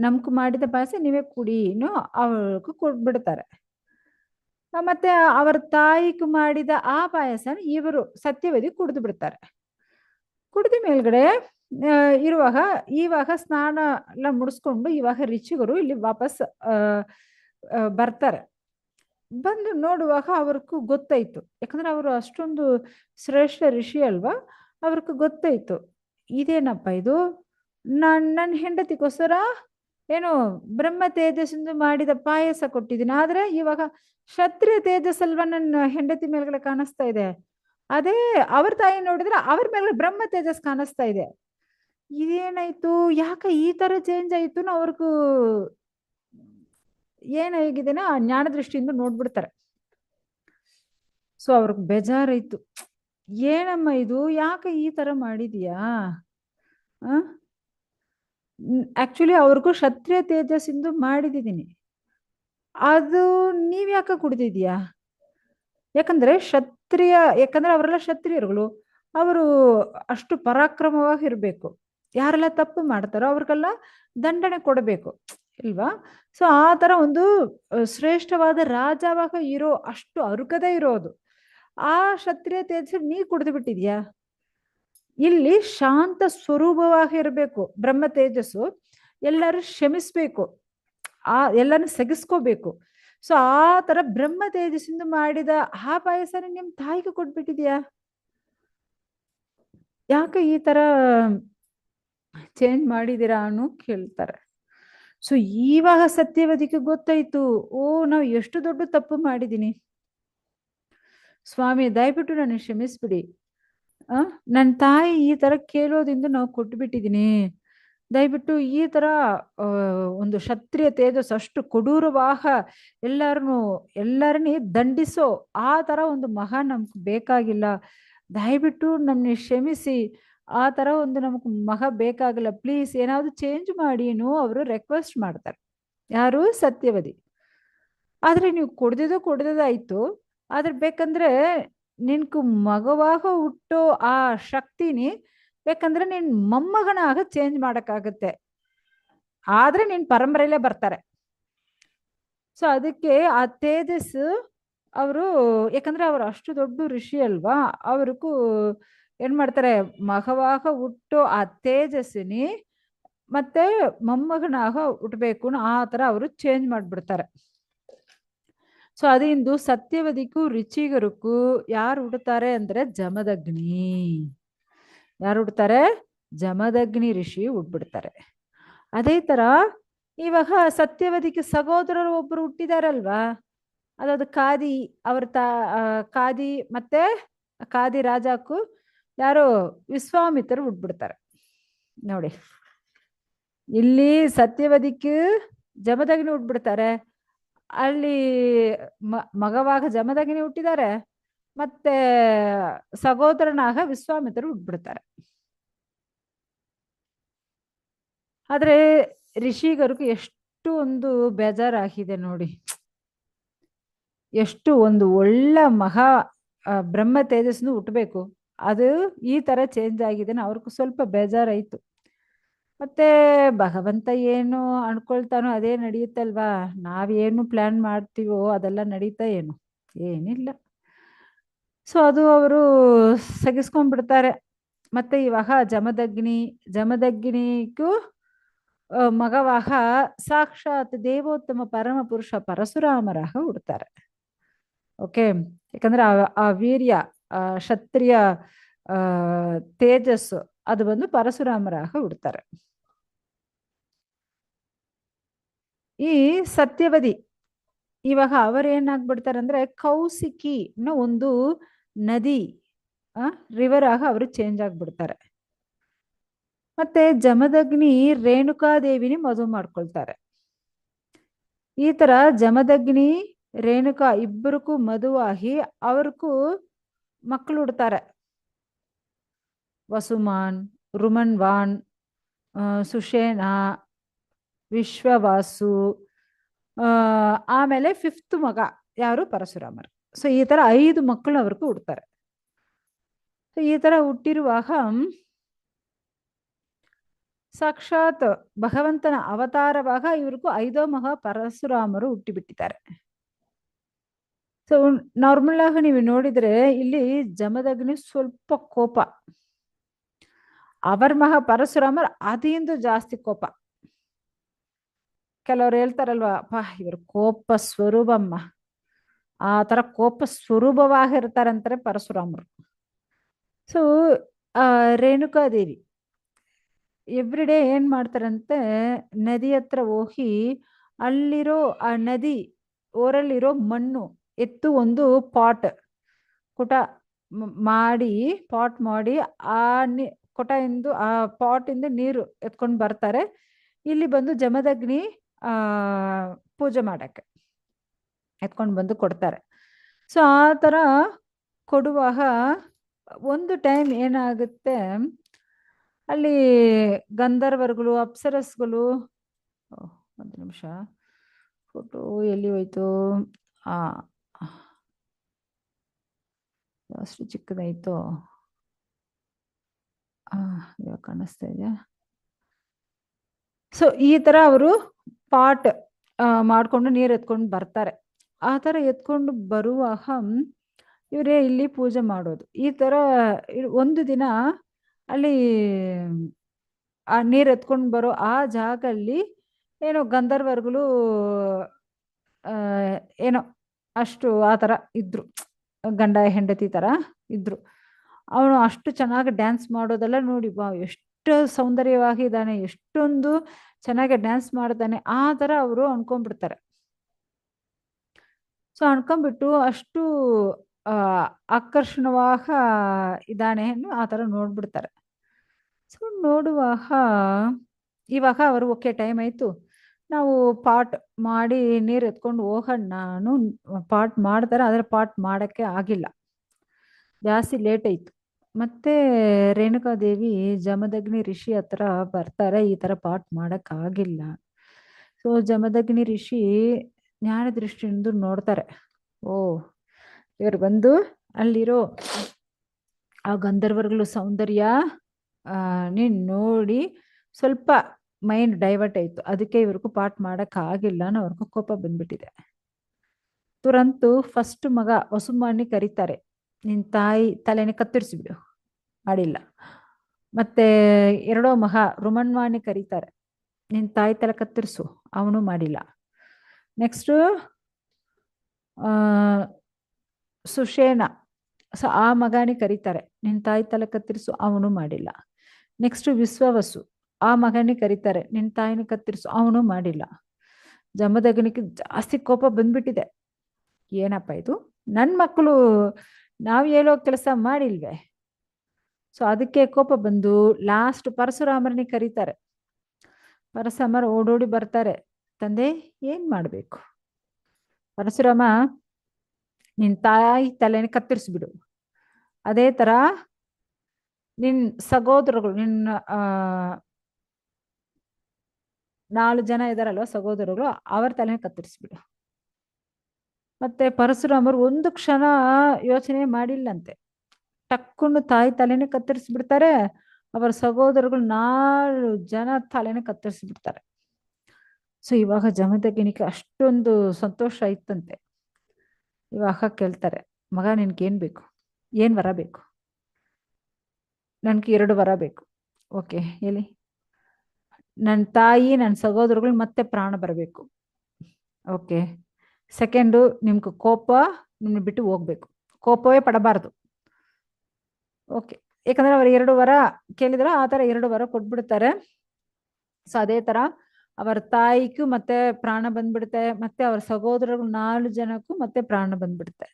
ನಮ್ಕು ಮಾಡಿದ ಪಾಯಸ ನೀವೇ ಕುಡಿನೋ ಅವಳಿಗೂ ಕೊಟ್ಬಿಡ್ತಾರೆ. ಮತ್ತೆ ಅವರ ತಾಯಿಗೂ ಮಾಡಿದ ಆ ಪಾಯಸನ ಇವರು ಸತ್ಯವತಿ ಕುಡಿದು ಬಿಡ್ತಾರೆ. ಕುಡಿದ ಮೇಲ್ಗಡೆ ಇವಾಗ ಸ್ನಾನ ಎಲ್ಲ ಮುಡಿಸ್ಕೊಂಡು ಇವಾಗ ರಿಚಿಗರು ಇಲ್ಲಿ ವಾಪಸ್ ಬರ್ತಾರೆ. ಬಂದು ನೋಡುವಾಗ ಅವ್ರಿಗೂ ಗೊತ್ತಾಯ್ತು, ಯಾಕಂದ್ರೆ ಅವರು ಅಷ್ಟೊಂದು ಶ್ರೇಷ್ಠ ಋಷಿ ಅಲ್ವಾ, ಅವ್ರಿಗೂ ಗೊತ್ತಾಯ್ತು ಇದೇನಪ್ಪ ಇದು, ನನ್ನ ಹೆಂಡತಿಗೋಸ್ಕರ ಏನು ಬ್ರಹ್ಮ ತೇಜಸ್ಸಿಂದ ಮಾಡಿದ ಪಾಯಸ ಕೊಟ್ಟಿದ್ದೀನಿ, ಆದ್ರೆ ಇವಾಗ ಕ್ಷತ್ರಿಯ ತೇಜಸ್ ಅಲ್ವಾ ನನ್ನ ಹೆಂಡತಿ ಮೇಲ್ಗಡೆ ಕಾಣಿಸ್ತಾ ಇದೆ, ಅದೇ ಅವ್ರ ತಾಯಿ ನೋಡಿದ್ರೆ ಅವ್ರ ಮೇಲ್ಗಡೆ ಬ್ರಹ್ಮ ತೇಜಸ್ ಕಾಣಿಸ್ತಾ ಇದೆ, ಇದೇನಾಯ್ತು ಯಾಕೆ ಈ ತರ ಚೇಂಜ್ ಆಯ್ತು ಅವ್ರಿಗೂ ಏನಾಗಿದೆನಾ ಜ್ಞಾನ ದೃಷ್ಟಿಯಿಂದ ನೋಡ್ಬಿಡ್ತಾರೆ. ಸೊ ಅವ್ರಿಗೆ ಬೇಜಾರಾಯ್ತು, ಏನಮ್ಮ ಇದು ಯಾಕೆ ಈ ತರ ಮಾಡಿದೀಯಾ, ಆಕ್ಚುಲಿ ಅವ್ರಿಗೂ ಕ್ಷತ್ರಿಯ ತೇಜಸ್ಸಿಂದು ಮಾಡಿದ್ದೀನಿ, ಅದು ನೀವ್ ಯಾಕೆ ಕುಡ್ದಿದ್ಯಾ, ಯಾಕಂದ್ರೆ ಯಾಕಂದ್ರೆ ಅವರೆಲ್ಲ ಕ್ಷತ್ರಿಯರುಗಳು, ಅವರು ಅಷ್ಟು ಪರಾಕ್ರಮವಾಗಿರ್ಬೇಕು, ಯಾರೆಲ್ಲ ತಪ್ಪು ಮಾಡ್ತಾರೋ ಅವ್ರಿಗೆಲ್ಲ ದಂಡನೆ ಕೊಡಬೇಕು ಇಲ್ವಾ. ಸೊ ಆ ತರ ಒಂದು ಶ್ರೇಷ್ಠವಾದ ರಾಜವಾಗ ಇರೋ ಅಷ್ಟು ಅರುಕದೇ ಇರೋದು, ಆ ಕ್ಷತ್ರಿಯ ತೇಜಸ್ ನೀ ಕುಡಿದು ಬಿಟ್ಟಿದ್ಯಾ, ಇಲ್ಲಿ ಶಾಂತ ಸ್ವರೂಪವಾಗಿ ಇರಬೇಕು ಬ್ರಹ್ಮ ತೇಜಸ್ಸು, ಎಲ್ಲರೂ ಕ್ಷಮಿಸ್ಬೇಕು, ಎಲ್ಲರನ್ನು ಸಗಿಸ್ಕೋಬೇಕು. ಸೊ ಆ ತರ ಬ್ರಹ್ಮ ತೇಜಸ್ಸಿಂದ ಮಾಡಿದ ಆ ಪಾಯಸನ ನಿಮ್ ತಾಯಿಗೆ ಕೊಟ್ಬಿಟ್ಟಿದ್ಯಾ, ಯಾಕೆ ಈ ತರ ಚೇಂಜ್ ಮಾಡಿದೀರಾ ಅನ್ನೋ ಕೇಳ್ತಾರೆ. ಸೊ ಇವಾಗ ಸತ್ಯವತಿಗೆ ಗೊತ್ತಾಯ್ತು, ಓ ನಾವು ಎಷ್ಟು ದೊಡ್ಡ ತಪ್ಪು ಮಾಡಿದೀನಿ, ಸ್ವಾಮಿ ದಯವಿಟ್ಟು ನನ್ನ ಕ್ಷಮಿಸ್ಬಿಡಿ, ನನ್ನ ತಾಯಿ ಈ ತರ ಕೇಳೋದ್ರಿಂದ ನಾವು ಕೊಟ್ಬಿಟ್ಟಿದೀನಿ, ದಯವಿಟ್ಟು ಈ ತರ ಒಂದು ಕ್ಷತ್ರಿಯ ತೇಜಸ್ ಅಷ್ಟು ಕೊಡೂರವಾಹ ಎಲ್ಲರನ್ನೇ ದಂಡಿಸೋ ಆ ತರ ಒಂದು ಮಹಾ ನಮ್ಗೆ ಬೇಕಾಗಿಲ್ಲ. ದಯವಿಟ್ಟು ನಮ್ನ ಕ್ಷಮಿಸಿ, ಆ ತರ ಒಂದು ನಮ್ಗೆ ಮಹ ಬೇಕಾಗಿಲ್ಲ, ಪ್ಲೀಸ್ ಏನಾದ್ರು ಚೇಂಜ್ ಮಾಡಿನೂ ಅವರು ರಿಕ್ವೆಸ್ಟ್ ಮಾಡ್ತಾರೆ. ಯಾರು? ಸತ್ಯವತಿ. ಆದ್ರೆ ನೀವು ಕೊಡ್ದಿದ್ದಾಯ್ತು. ಆದ್ರೆ ಬೇಕಂದ್ರೆ ನಿನ್ಕು ಮಗವಾಗ ಹುಟ್ಟೋ ಆ ಶಕ್ತಿನಿ ಬೇಕಂದ್ರೆ ನೀನ್ ಮೊಮ್ಮಗನಾಗ ಚೇಂಜ್ ಮಾಡಕ್ಕಾಗತ್ತೆ, ಆದ್ರೆ ನೀನ್ ಪರಂಪರೆಯಲ್ಲೇ ಬರ್ತಾರೆ. ಸೊ ಅದಕ್ಕೆ ಆ ತೇಜಸ್ ಅವರು, ಯಾಕಂದ್ರೆ ಅವ್ರು ಅಷ್ಟು ದೊಡ್ಡ ಋಷಿ ಅಲ್ವಾ, ಅವ್ರಿಗೂ ಏನ್ ಮಾಡ್ತಾರೆ, ಮಗವಾಗ ಹುಟ್ಟೋ ಆ ತೇಜಸ್ಸಿನಿ ಮತ್ತೆ ಮೊಮ್ಮಗನಾಗ ಹುಟ್ಟಬೇಕು ಆ ತರ ಅವರು ಚೇಂಜ್ ಮಾಡ್ಬಿಡ್ತಾರೆ. ಸೊ ಅದಿಂದು ಸತ್ಯವದಿಗೂ ರುಚಿಗರಕ್ಕೂ ಯಾರು ಹುಡ್ತಾರೆ ಅಂದ್ರೆ ಜಮದಗ್ನಿ. ಯಾರು ಹುಡ್ತಾರೆ? ಜಮದಗ್ನಿ ಋಷಿ ಹುಟ್ಬಿಡ್ತಾರೆ. ಅದೇ ತರ ಇವಾಗ ಸತ್ಯವದಿಗೆ ಸಹೋದರರು ಒಬ್ರು ಹುಟ್ಟಿದಾರಲ್ವಾ, ಅದಾದ ಕಾದಿ ಅವ್ರ ಕಾದಿ ಮತ್ತೆ ಕಾದಿ ರಾಜಕ್ಕೂ ಯಾರು ವಿಶ್ವಾಮಿತ್ರರು ಹುಟ್ಬಿಡ್ತಾರೆ. ನೋಡಿ, ಇಲ್ಲಿ ಸತ್ಯವದಿக்கு ಜಮದಗ್ನಿ ಹುಟ್ಬಿಡ್ತಾರೆ, ಅಲ್ಲಿ ಮಗವಾಗ ಜಮದಗ್ನಿ ಹುಟ್ಟಿದ್ದಾರೆ, ಮತ್ತೆ ಸಹೋದರನಾಗ ವಿಶ್ವಾಮಿತ್ರರು ಹುಟ್ಬಿಡ್ತಾರೆ. ಆದ್ರೆ ಋಷಿಗರಿಗೂ ಎಷ್ಟು ಒಂದು ಬೇಜಾರಾಗಿದೆ ನೋಡಿ, ಎಷ್ಟು ಒಂದು ಒಳ್ಳೆ ಮಹಾ ಬ್ರಹ್ಮ ತೇಜಸ್ನು ಹುಟ್ಟಬೇಕು, ಅದು ಈ ತರ ಚೇಂಜ್ ಆಗಿದೆ, ಅವ್ರಿಗೂ ಸ್ವಲ್ಪ ಬೇಜಾರಾಯ್ತು. ಮತ್ತೆ ಭಗವಂತ ಏನು ಅನ್ಕೊಳ್ತಾನೋ ಅದೇ ನಡೆಯುತ್ತಲ್ವಾ, ನಾವೇನು ಪ್ಲಾನ್ ಮಾಡ್ತೀವೋ ಅದೆಲ್ಲ ನಡೀತಾ ಏನು? ಏನಿಲ್ಲ. ಸೊ ಅದು ಅವರು ಸಗಿಸ್ಕೊಂಡ್ಬಿಡ್ತಾರೆ. ಮತ್ತೆ ಇವಾಗ ಜಮದಗ್ನಿಗೂ ಮಗವಾಗ ಸಾಕ್ಷಾತ್ ದೇವೋತ್ತಮ ಪರಮ ಪುರುಷ ಪರಶುರಾಮರಾಗ ಹುಡ್ತಾರೆ. ಓಕೆ, ಯಾಕಂದ್ರೆ ಆ ವೀರ್ಯ ಕ್ಷತ್ರಿಯ ತೇಜಸ್ಸು ಅದು ಬಂದು ಪರಶುರಾಮರಾಗ ಹುಡ್ತಾರೆ. ಈ ಸತ್ಯವದಿ ಇವಾಗ ಅವರೇನಾಗ್ಬಿಡ್ತಾರೆ ಅಂದ್ರೆ ಕೌಶಿಕಿ ಅನ್ನೋ ಒಂದು ನದಿ ರಿವರ್ ಆಗ ಅವರು ಚೇಂಜ್ ಆಗ್ಬಿಡ್ತಾರೆ. ಮತ್ತೆ ಜಮದಗ್ನಿ ರೇಣುಕಾದೇವಿನಿ ಮದುವೆ ಮಾಡ್ಕೊಳ್ತಾರೆ. ಈ ತರ ಜಮದಗ್ನಿ ರೇಣುಕಾ ಇಬ್ಬರಿಗೂ ಮದುವಾಗಿ ಅವ್ರಿಗೂ ಮಕ್ಕಳು ಹುಡ್ತಾರೆ. ವಸುಮಾನ್, ರುಮನ್ವಾನ್, ಸುಷೇನ, ವಿಶ್ವವಾಸು, ಆಮೇಲೆ 5th ಮಗ ಯಾರು? ಪರಶುರಾಮರು. ಸೊ ಈ ತರ 5 ಮಕ್ಕಳು ಅವ್ರಿಗೂ ಹುಡ್ತಾರೆ. ಸೊ ಈ ತರ ಹುಟ್ಟಿರುವಾಗ ಸಾಕ್ಷಾತ್ ಭಗವಂತನ ಅವತಾರವಾಗ ಇವ್ರಿಗೂ 5ವ ಮಗ ಪರಶುರಾಮರು ಹುಟ್ಟಿಬಿಟ್ಟಿದ್ದಾರೆ. ಸೊ ನಾರ್ಮಲ್ ಆಗಿ ನೀವು ನೋಡಿದ್ರೆ ಇಲ್ಲಿ ಜಮದಗ್ನಿ ಸ್ವಲ್ಪ ಕೋಪ, ಅವರ ಮಗ ಪರಶುರಾಮರ್ ಅದಿಂದ ಜಾಸ್ತಿ ಕೋಪ. ಕೆಲವ್ರು ಹೇಳ್ತಾರಲ್ವಾ, ಅಪ್ಪ ಇವರು ಕೋಪ ಸ್ವರೂಪಮ್ಮ, ಆ ತರ ಕೋಪ ಸ್ವರೂಪವಾಗಿರ್ತಾರಂತಾರೆ ಪರಶುರಾಮರು. ಸೊ ರೇಣುಕಾದೇವಿ ಎವ್ರಿ ಡೇ ಏನ್ ಮಾಡ್ತಾರಂತೆ, ನದಿ ಹತ್ರ ಹೋಗಿ ಅಲ್ಲಿರೋ ಆ ನದಿ ಓರಲ್ಲಿರೋ ಮಣ್ಣು ಎತ್ತು ಒಂದು ಪಾಟ್ ಕುಟ ಮಾಡಿ ಆ ಕೊಟದಿಂದ ಆ ಪಾಟ್ ಇಂದ ನೀರು ಎತ್ಕೊಂಡು ಬರ್ತಾರೆ. ಇಲ್ಲಿ ಬಂದು ಜಮದಗ್ನಿ ಪೂಜೆ ಮಾಡಕ್ಕೆ ಎತ್ಕೊಂಡು ಬಂದು ಕೊಡ್ತಾರೆ. ಸೊ ಆ ತರ ಕೊಡುವಾಗ ಒಂದು ಟೈಮ್ ಏನಾಗುತ್ತೆ, ಅಲ್ಲಿ ಗಂಧರ್ವರುಗಳು ಅಪ್ಸರಸ್ಗಳು, ಒಂದು ನಿಮಿಷ ಫೋಟೋ ಎಲ್ಲಿ ಹೋಯ್ತು, ಅಷ್ಟು ಚಿಕ್ಕದಾಯ್ತು, ಇವಾಗ ಕಾಣಿಸ್ತಾ ಇದೆಯಾ? ಸೊ ಈ ತರ ಅವರು ಪಾಟ್ ಮಾಡ್ಕೊಂಡು ನೀರು ಎತ್ಕೊಂಡು ಬರ್ತಾರೆ. ಆ ತರ ಎತ್ಕೊಂಡು ಬರುವಾಗ ಇವರೇ ಇಲ್ಲಿ ಪೂಜೆ ಮಾಡೋದು. ಈ ತರ ಒಂದು ದಿನ ಅಲ್ಲಿ ಆ ನೀರು ಎತ್ಕೊಂಡು ಬರೋ ಆ ಜಾಗಲ್ಲಿ ಏನೋ ಗಂಧರ್ವರುಗಳು ಏನೋ ಅಷ್ಟು ಆ ತರ ಇದ್ರು, ಗಂಡ ಹೆಂಡತಿ ತರ ಇದ್ರು. ಅವನು ಅಷ್ಟು ಚೆನ್ನಾಗಿ ಡ್ಯಾನ್ಸ್ ಮಾಡೋದೆಲ್ಲ ನೋಡಿ, ಬಾ ಎಷ್ಟು ಸೌಂದರ್ಯವಾಗಿದ್ದಾನೆ, ಎಷ್ಟೊಂದು ಚೆನ್ನಾಗಿ ಡ್ಯಾನ್ಸ್ ಮಾಡ್ತಾನೆ, ಆ ತರ ಅವರು ಅನ್ಕೊಂಡ್ಬಿಡ್ತಾರೆ. ಸೊ ಅನ್ಕೊಂಡ್ಬಿಟ್ಟು ಅಷ್ಟು ಆಕರ್ಷಣವಾಗ ಇದ್ದಾನೆ ಆ ತರ ನೋಡ್ಬಿಡ್ತಾರೆ. ಸೊ ನೋಡುವಾಗ ಇವಾಗ ಅವರು ಓಕೆ ಟೈಮ್ ಆಯಿತು, ನಾವು ಪಾಟ್ ಮಾಡಿ ನೀರು ಎತ್ಕೊಂಡು ಹೋಗೋಣ. ನಾನು ಪಾಟ್ ಮಾಡ್ತಾರೆ, ಆದರೆ ಪಾಟ್ ಮಾಡೋಕ್ಕೆ ಆಗಿಲ್ಲ, ಜಾಸ್ತಿ ಲೇಟ್ ಆಯಿತು. ಮತ್ತೆ ರೇಣುಕಾದೇವಿ ಜಮದಗ್ನಿ ಋಷಿ ಹತ್ರ ಬರ್ತಾರೆ, ಈ ಥರ ಪಾಟ್ ಮಾಡೋಕ್ಕಾಗಿಲ್ಲ. ಸೊ ಜಮದಗ್ನಿ ಋಷಿ ಜ್ಞಾನ ದೃಷ್ಟಿಯಿಂದ ನೋಡ್ತಾರೆ. ಓ, ಇವರು ಬಂದು ಅಲ್ಲಿರೋ ಆ ಗಂಧರ್ವರುಗಳು ಸೌಂದರ್ಯ ನೀನು ನೋಡಿ ಸ್ವಲ್ಪ ಮೈಂಡ್ ಡೈವರ್ಟ್ ಆಯಿತು, ಅದಕ್ಕೆ ಇವ್ರಿಗೂ ಪಾಠ ಮಾಡೋಕ್ಕಾಗಿಲ್ಲ ಅನ್ನೋ ಅವ್ರಿಗೂ ಕೋಪ ಬಂದ್ಬಿಟ್ಟಿದೆ. ತುರಂತು ಫಸ್ಟ್ ಮಗ ವಸುಮಾನಿ ಕರೀತಾರೆ, ನಿನ್ನ ತಾಯಿ ತಲೆನೇ ಕತ್ತರಿಸಿಬಿಡು, ಮಾಡಿಲ್ಲ. ಮತ್ತೆ ಎರಡೋ ಮಗ ರುಮನ್ವಾಣಿ ಕರೀತಾರೆ, ನಿನ್ನ ತಾಯಿ ತಲೆ ಕತ್ತರಿಸು, ಅವನು ಮಾಡಿಲ್ಲ. ನೆಕ್ಸ್ಟು ಸುಷೇನ, ಸೊ ಆ ಮಗನೇ ಕರೀತಾರೆ, ನಿನ್ನ ತಾಯಿ ತಲೆ ಕತ್ತರಿಸು, ಅವನು ಮಾಡಿಲ್ಲ. ನೆಕ್ಸ್ಟ್ ವಿಶ್ವವಸು, ಆ ಮಗನೇ ಕರೀತಾರೆ, ನಿನ್ನ ತಾಯಿನ ಕತ್ತರಿಸು, ಅವನು ಮಾಡಿಲ್ಲ. ಜಮದಗ್ನಿಗೆ ಜಾಸ್ತಿ ಕೋಪ ಬಂದ್ಬಿಟ್ಟಿದೆ, ಏನಪ್ಪ ಇದು, ನನ್ನ ಮಕ್ಕಳು ನಾವು ಹೇಳೋ ಕೆಲಸ ಮಾಡಿಲ್ವೇ. ಸೊ ಅದಕ್ಕೆ ಕೋಪ ಬಂದು ಲಾಸ್ಟ್ ಪರಶುರಾಮರನ್ನ ಕರೀತಾರೆ. ಪರಶುರಾಮರ ಓಡೋಡಿ ಬರ್ತಾರೆ, ತಂದೆ ಏನ್ ಮಾಡಬೇಕು. ಪರಶುರಾಮ, ನಿನ್ನ ತಾಯಿ ತಲೆನ ಕತ್ತರಿಸ್ಬಿಡು, ಅದೇ ತರ ನಿನ್ನ ಸಹೋದರಗಳು, ನಿನ್ನ 4 ಜನ ಇದಾರಲ್ವ ಸಹೋದರಗಳು, ಅವರ ತಲೆನ ಕತ್ತರಿಸ್ಬಿಡು. ಮತ್ತೆ ಪರಶುರಾಮರು ಒಂದು ಕ್ಷಣ ಯೋಚನೆ ಮಾಡಿಲ್ಲಂತೆ, ಟಕ್ಕುನ್ನು ತಾಯಿ ತಲೆನೇ ಕತ್ತರಿಸ್ಬಿಡ್ತಾರೆ, ಅವರ ಸಹೋದರಗಳು 4 ಜನ ತಲೆನ ಕತ್ತರಿಸ್ಬಿಡ್ತಾರೆ. ಸೊ ಇವಾಗ ಜಮದಗ್ನಿಗೆ ಅಷ್ಟೊಂದು ಸಂತೋಷ ಇತ್ತಂತೆ. ಇವಾಗ ಕೇಳ್ತಾರೆ, ಮಗ ನಿನ್ಗೇನ್ ಬೇಕು, ಏನ್ ವರ ಬೇಕು. ನನ್ಗೆ 2 ವರ ಬೇಕು. ಓಕೆ ಹೇಳಿ. ನನ್ನ ತಾಯಿ ನನ್ನ ಸಹೋದರಗಳು ಮತ್ತೆ ಪ್ರಾಣ ಬರಬೇಕು. ಓಕೆ. ಸೆಕೆಂಡು, ನಿಮ್ಗೆ ಕೋಪ ನಿಮ್ಮನ್ನ ಬಿಟ್ಟು ಹೋಗ್ಬೇಕು, ಕೋಪವೇ ಪಡಬಾರ್ದು. ಓಕೆ, ಯಾಕಂದ್ರೆ ಅವ್ರು 2 ವರ ಕೇಳಿದ್ರೆ ಆ ಥರ 2 ವರ ಕೊಟ್ಬಿಡ್ತಾರೆ. ಸೊ ಅದೇ ತರ ಅವರ ತಾಯಿಗೂ ಮತ್ತೆ ಪ್ರಾಣ ಬಂದ್ಬಿಡುತ್ತೆ, ಮತ್ತೆ ಅವ್ರ ಸಹೋದರರು 4 ಜನಕ್ಕೂ ಮತ್ತೆ ಪ್ರಾಣ ಬಂದ್ಬಿಡುತ್ತೆ.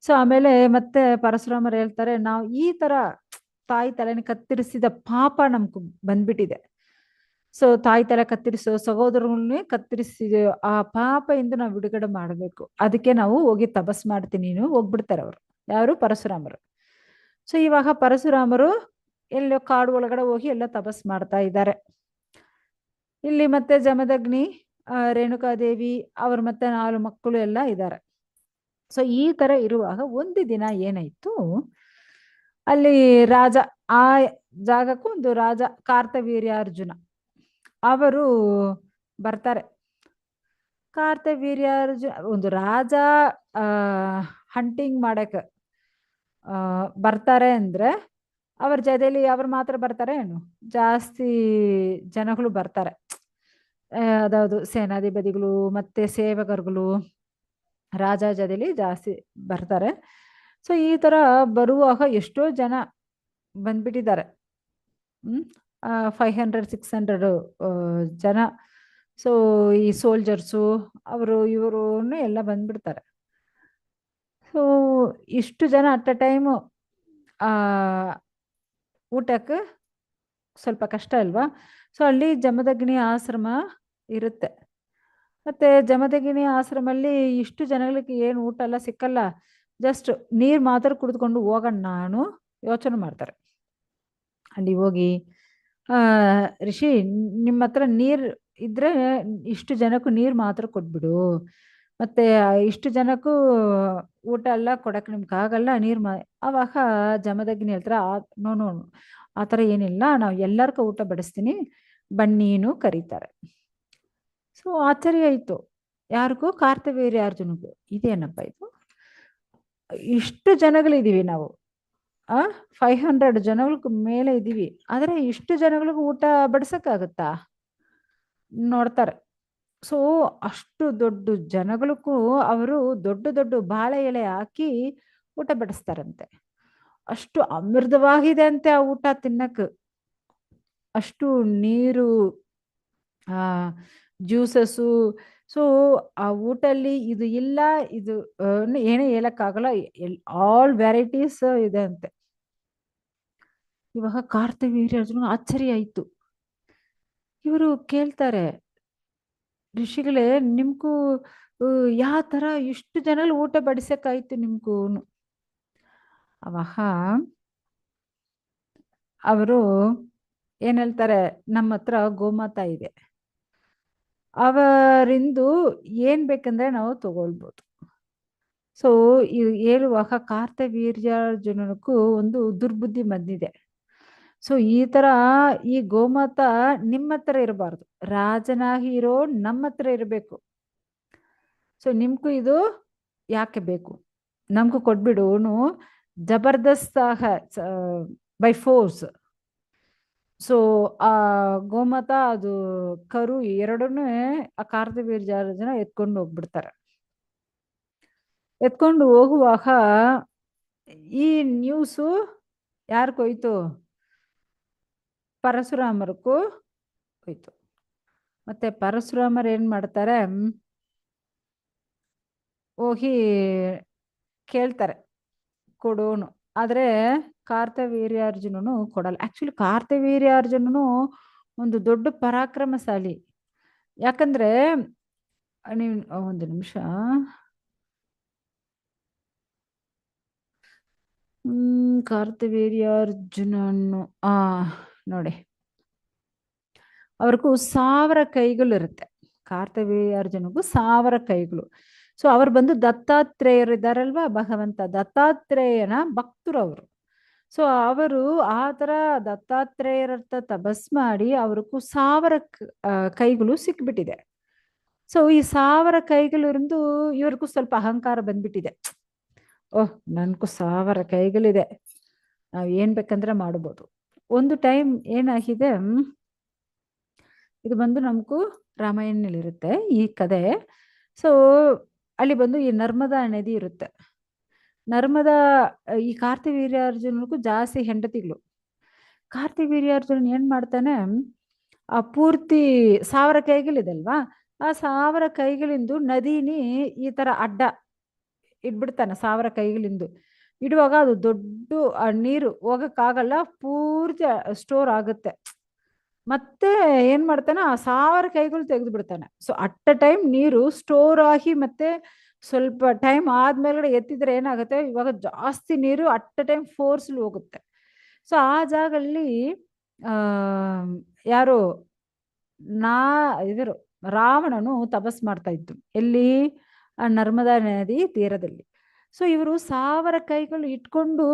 ಸೊ ಆಮೇಲೆ ಮತ್ತೆ ಪರಶುರಾಮರು ಹೇಳ್ತಾರೆ, ನಾವು ಈ ತರ ತಾಯಿ ತಲೆನ ಕತ್ತರಿಸಿದ ಪಾಪ ನಮ್ಗೆ ಬಂದ್ಬಿಟ್ಟಿದೆ. ಸೊ ತಾಯಿ ತಲೆ ಕತ್ತರಿಸೋ ಸಹೋದರಗಳನ್ನೇ ಕತ್ತರಿಸಿದ ಆ ಪಾಪದಿಂದ ನಾವು ಬಿಡುಗಡೆ ಮಾಡಬೇಕು, ಅದಕ್ಕೆ ನಾವು ಹೋಗಿ ತಪಸ್ ಮಾಡ್ತೀನಿ, ನೀನು ಹೋಗ್ಬಿಡ್ತಾರೆ ಅವರು. ಯಾರು? ಪರಶುರಾಮರು. ಸೊ ಇವಾಗ ಪರಶುರಾಮರು ಎಲ್ಲೋ ಕಾಡು ಒಳಗಡೆ ಹೋಗಿ ಎಲ್ಲ ತಪಸ್ ಮಾಡ್ತಾ ಇದ್ದಾರೆ. ಇಲ್ಲಿ ಮತ್ತೆ ಜಮದಗ್ನಿ, ರೇಣುಕಾದೇವಿ, ಅವ್ರ ಮತ್ತೆ 4 ಮಕ್ಕಳು ಎಲ್ಲ ಇದ್ದಾರೆ. ಸೊ ಈ ತರ ಇರುವಾಗ ಒಂದು ದಿನ ಏನಾಯ್ತು, ಅಲ್ಲಿ ರಾಜ, ಆ ಜಾಗಕ್ಕೂ ಒಂದು ರಾಜ ಕಾರ್ತವೀರ್ಯಾರ್ಜುನ ಅವರು ಬರ್ತಾರೆ. ಕಾರ್ತವೀರ್ಯಾರ್ಜುನ ಒಂದು ರಾಜ ಹಂಟಿಂಗ್ ಮಾಡಕ್ಕೆ ಬರ್ತಾರೆ ಅಂದ್ರೆ ಅವ್ರ ಜೊತೆಲಿ ಅವ್ರು ಮಾತ್ರ ಬರ್ತಾರೆ ಏನು, ಜಾಸ್ತಿ ಜನಗಳು ಬರ್ತಾರೆ. ಅದಾವುದು ಸೇನಾಧಿಪತಿಗಳು ಮತ್ತೆ ಸೇವಕರುಗಳು ರಾಜ ಜೊತೆಲಿ ಜಾಸ್ತಿ ಬರ್ತಾರೆ. ಸೊ ಈ ತರ ಬರುವಾಗ ಎಷ್ಟೋ ಜನ ಬಂದ್ಬಿಟ್ಟಿದ್ದಾರೆ. 500-600 ಜನ. ಸೊ ಈ ಸೋಲ್ಜರ್ಸು ಅವರು ಇವರು ಎಲ್ಲ ಬಂದ್ಬಿಡ್ತಾರೆ. ಸೊ ಇಷ್ಟು ಜನ ಅಟ್ ಅ ಟೈಮು ಊಟಕ್ಕೆ ಸ್ವಲ್ಪ ಕಷ್ಟ ಅಲ್ವಾ. ಸೊ ಅಲ್ಲಿ ಜಮದಗ್ನಿ ಆಶ್ರಮ ಇರುತ್ತೆ. ಮತ್ತೆ ಜಮದಗ್ನಿ ಆಶ್ರಮಲ್ಲಿ ಇಷ್ಟು ಜನಗಳಿಗೆ ಏನು ಊಟ ಎಲ್ಲ ಸಿಕ್ಕಲ್ಲ, ಜಸ್ಟ್ ನೀರು ಮಾತ್ರ ಕುಡಿದುಕೊಂಡು ಹೋಗೋಣ ನಾನು ಯೋಚನೆ ಮಾಡ್ತಾರೆ. ಅಲ್ಲಿ ಹೋಗಿ, ಋಷಿ ನಿಮ್ಮ ಹತ್ರ ನೀರು ಇದ್ರೆ ಇಷ್ಟು ಜನಕ್ಕೂ ನೀರು ಮಾತ್ರ ಕೊಟ್ಬಿಡು, ಮತ್ತೆ ಇಷ್ಟು ಜನಕ್ಕೂ ಊಟ ಎಲ್ಲ ಕೊಡಕ್ಕೆ ನಿಮ್ಗೆ ಆಗಲ್ಲ, ನೀರು ಅವಾಗ ಜಮದಗ್ನಿ ಹೇಳ್ತಾರೆ, ನೋ ನೋ ಆ ಥರ ಏನಿಲ್ಲ, ನಾವು ಎಲ್ಲರಿಗೂ ಊಟ ಬಡಿಸ್ತೀನಿ, ಬನ್ನೀನು ಕರೀತಾರೆ. ಸೊ ಆಶ್ಚರ್ಯ ಆಯಿತು ಯಾರಿಗೂ, ಕಾರ್ತವೀರ್ಯಾರ್ಜುನಿಗೂ, ಇದೇನಪ್ಪ ಇದು, ಇಷ್ಟು ಜನಗಳಿದ್ದೀವಿ ನಾವು, 500 ಜನಗಳಿಗೆ ಮೇಲೆ ಇದ್ದೀವಿ, ಆದರೆ ಇಷ್ಟು ಜನಗಳಿಗೂ ಊಟ ಬಡಿಸೋಕ್ಕಾಗತ್ತಾ ನೋಡ್ತಾರೆ. ಸೊ ಅಷ್ಟು ದೊಡ್ಡ ಜನಗಳಿಗೂ ಅವರು ದೊಡ್ಡ ದೊಡ್ಡ ಬಾಳೆ ಎಲೆ ಹಾಕಿ ಊಟ ಬಡಿಸ್ತಾರಂತೆ. ಅಷ್ಟು ಅಮೃತವಾಗಿದೆ ಅಂತೆ ಆ ಊಟ ತಿನ್ನಕ್ಕೆ, ಅಷ್ಟು ನೀರು, ಜ್ಯೂಸಸ್ಸು. ಸೊ ಆ ಊಟಲ್ಲಿ ಇದು ಇಲ್ಲ, ಇದು ಏನೇ ಹೇಳಕ್ಕಾಗಲ್ಲ, ಆಲ್ ವೆರೈಟೀಸ್ ಇದೆ ಅಂತೆ. ಇವಾಗ ಕಾರ್ತವೀರ್ಯಾರ್ಜುನ ಆಶ್ಚರ್ಯ ಆಯಿತು, ಇವರು ಕೇಳ್ತಾರೆ, ಋಷಿಗಳೇ ನಿಮ್ಗೂ ಯಾವ ತರ ಇಷ್ಟು ಜನ ಊಟ ಬಡಿಸಕ್ಕಾಯ್ತು ನಿಮ್ಗೂ? ಅವಾಗ ಅವರು ಏನ್ ಹೇಳ್ತಾರೆ, ನಮ್ಮ ಹತ್ರ ಗೋಮಾತಾ ಇದೆ, ಅವರಿಂದು ಏನ್ ಬೇಕಂದ್ರೆ ನಾವು ತಗೊಳ್ಬೋದು. ಸೊ ಹೇಳುವಾಗ ಕಾರ್ತವೀರ್ಯಾರ್ಜುನನಿಗೂ ಒಂದು ದುರ್ಬುದ್ಧಿ ಬಂದಿದೆ. ಸೊ ಈ ತರ ಈ ಗೋಮಾತ ನಿಮ್ಮ ಹತ್ರ ಇರಬಾರ್ದು, ರಾಜನಾಗಿ ಇರೋ ನಮ್ಮ ಹತ್ರ ಇರಬೇಕು. ಸೊ ನಿಮ್ಗೂ ಇದು ಯಾಕೆ ಬೇಕು, ನಮ್ಗೂ ಕೊಟ್ಬಿಡು. ಜಬರ್ದಸ್ತ್ ಬೈ ಫೋರ್ಸ್. ಸೊ ಆ ಗೋಮಾತ ಅದು ಕರು ಎರಡನ್ನೂ ಆ ಕಾರ್ತವೀರ್ಯಾರ್ಜುನ ಎತ್ಕೊಂಡು ಹೋಗ್ಬಿಡ್ತಾರೆ. ಎತ್ಕೊಂಡು ಹೋಗುವಾಗ ಈ ನ್ಯೂಸು ಯಾರಿಗೋಯ್ತು? ಪರಶುರಾಮರಿಗೂ ಹೋಯ್ತು. ಮತ್ತೆ ಪರಶುರಾಮರು ಏನ್ ಮಾಡ್ತಾರೆ, ಹೋಗಿ ಕೇಳ್ತಾರೆ ಕೊಡೋನು. ಆದ್ರೆ ಕಾರ್ತವೀರ್ಯಾರ್ಜುನನು ಕೊಡಲ್ಲ. ಆಕ್ಚುಲಿ ಕಾರ್ತವೀರ್ಯಾರ್ಜುನನು ಒಂದು ದೊಡ್ಡ ಪರಾಕ್ರಮಶಾಲಿ. ಯಾಕಂದ್ರೆ ನೀವು ಒಂದು ನಿಮಿಷ, ಕಾರ್ತವೀರ್ಯಾರ್ಜುನನು ನೋಡಿ, ಅವ್ರಿಗೂ 1000 ಕೈಗಳು ಇರುತ್ತೆ. ಕಾರ್ತವೀರ್ಯಾರ್ಜುನಿಗೂ 1000 ಕೈಗಳು. ಸೊ ಅವ್ರು ಬಂದು ದತ್ತಾತ್ರೇಯರು ಇದ್ದಾರಲ್ವಾ, ಭಗವಂತ ದತ್ತಾತ್ರೇಯನ ಭಕ್ತರು ಅವರು. ಸೊ ಅವರು ಆ ತರ ದತ್ತಾತ್ರೇಯರತ್ತ ತಪಸ್ ಮಾಡಿ ಅವ್ರಿಗೂ 1000 ಕೈಗಳು ಸಿಕ್ಬಿಟ್ಟಿದೆ. ಸೊ ಈ 1000 ಕೈಗಳು ಇருந்து ಇವ್ರಿಗೂ ಸ್ವಲ್ಪ ಅಹಂಕಾರ ಬಂದ್ಬಿಟ್ಟಿದೆ. ಓಹ್, ನನ್ಗೂ 1000 ಕೈಗಳಿದೆ, ನಾವ್ ಏನ್ ಬೇಕಂದ್ರೆ ಮಾಡ್ಬೋದು. ಒಂದು ಟೈಮ್ ಏನಾಗಿದೆ, ಇದು ಬಂದು ನಮಗೂ ರಾಮಾಯಣದಲ್ಲಿರುತ್ತೆ ಈ ಕತೆ. ಸೊ ಅಲ್ಲಿ ಬಂದು ಈ ನರ್ಮದಾ ನದಿ ಇರುತ್ತೆ. ನರ್ಮದಾ ಈ ಕಾರ್ತವೀರ್ಯಾರ್ಜುನನಿಗೂ ಜಾಸ್ತಿ ಹೆಂಡತಿಗಳು. ಕಾರ್ತವೀರ್ಯಾರ್ಜುನ ಏನ್ ಮಾಡ್ತಾನೆ, ಆ ಪೂರ್ತಿ 1000 ಕೈಗಳಿದಲ್ವಾ, ಆ 1000 ಕೈಗಳಿಂದ ನದಿನಿ ಈ ತರ ಅಡ್ಡ ಇಟ್ಬಿಡ್ತಾನೆ. 1000 ಕೈಗಳಿಂದ ಇಡುವಾಗ ಅದು ದೊಡ್ಡ ನೀರು ಹೋಗಕ್ಕಾಗಲ್ಲ, ಪೂರ್ತಿ ಸ್ಟೋರ್ ಆಗುತ್ತೆ. ಮತ್ತೆ ಏನ್ ಮಾಡ್ತಾನೆ, ಆ 1000 ಕೈಗಳು ತೆಗೆದು ಬಿಡ್ತಾನೆ. ಸೊ ಅಟ್ ಅ ಟೈಮ್ ನೀರು ಸ್ಟೋರ್ ಆಗಿ ಮತ್ತೆ ಸ್ವಲ್ಪ ಟೈಮ್ ಆದ್ಮೇಲೆ ಎತ್ತಿದ್ರೆ ಏನಾಗುತ್ತೆ, ಇವಾಗ ಜಾಸ್ತಿ ನೀರು ಅಟ್ ಅ ಟೈಮ್ ಫೋರ್ಸ್ಲಿ ಹೋಗುತ್ತೆ. ಸೊ ಆ ಜಾಗದಲ್ಲಿ ಆ ಯಾರು ಇದರು ರಾವಣನು ತಪಸ್ ಮಾಡ್ತಾ ಇತ್ತು, ಎಲ್ಲಿ? ಆ ನರ್ಮದಾ ನದಿ ತೀರದಲ್ಲಿ. ಸೊ ಇವರು 1000 ಕೈಗಳು ಇಟ್ಕೊಂಡು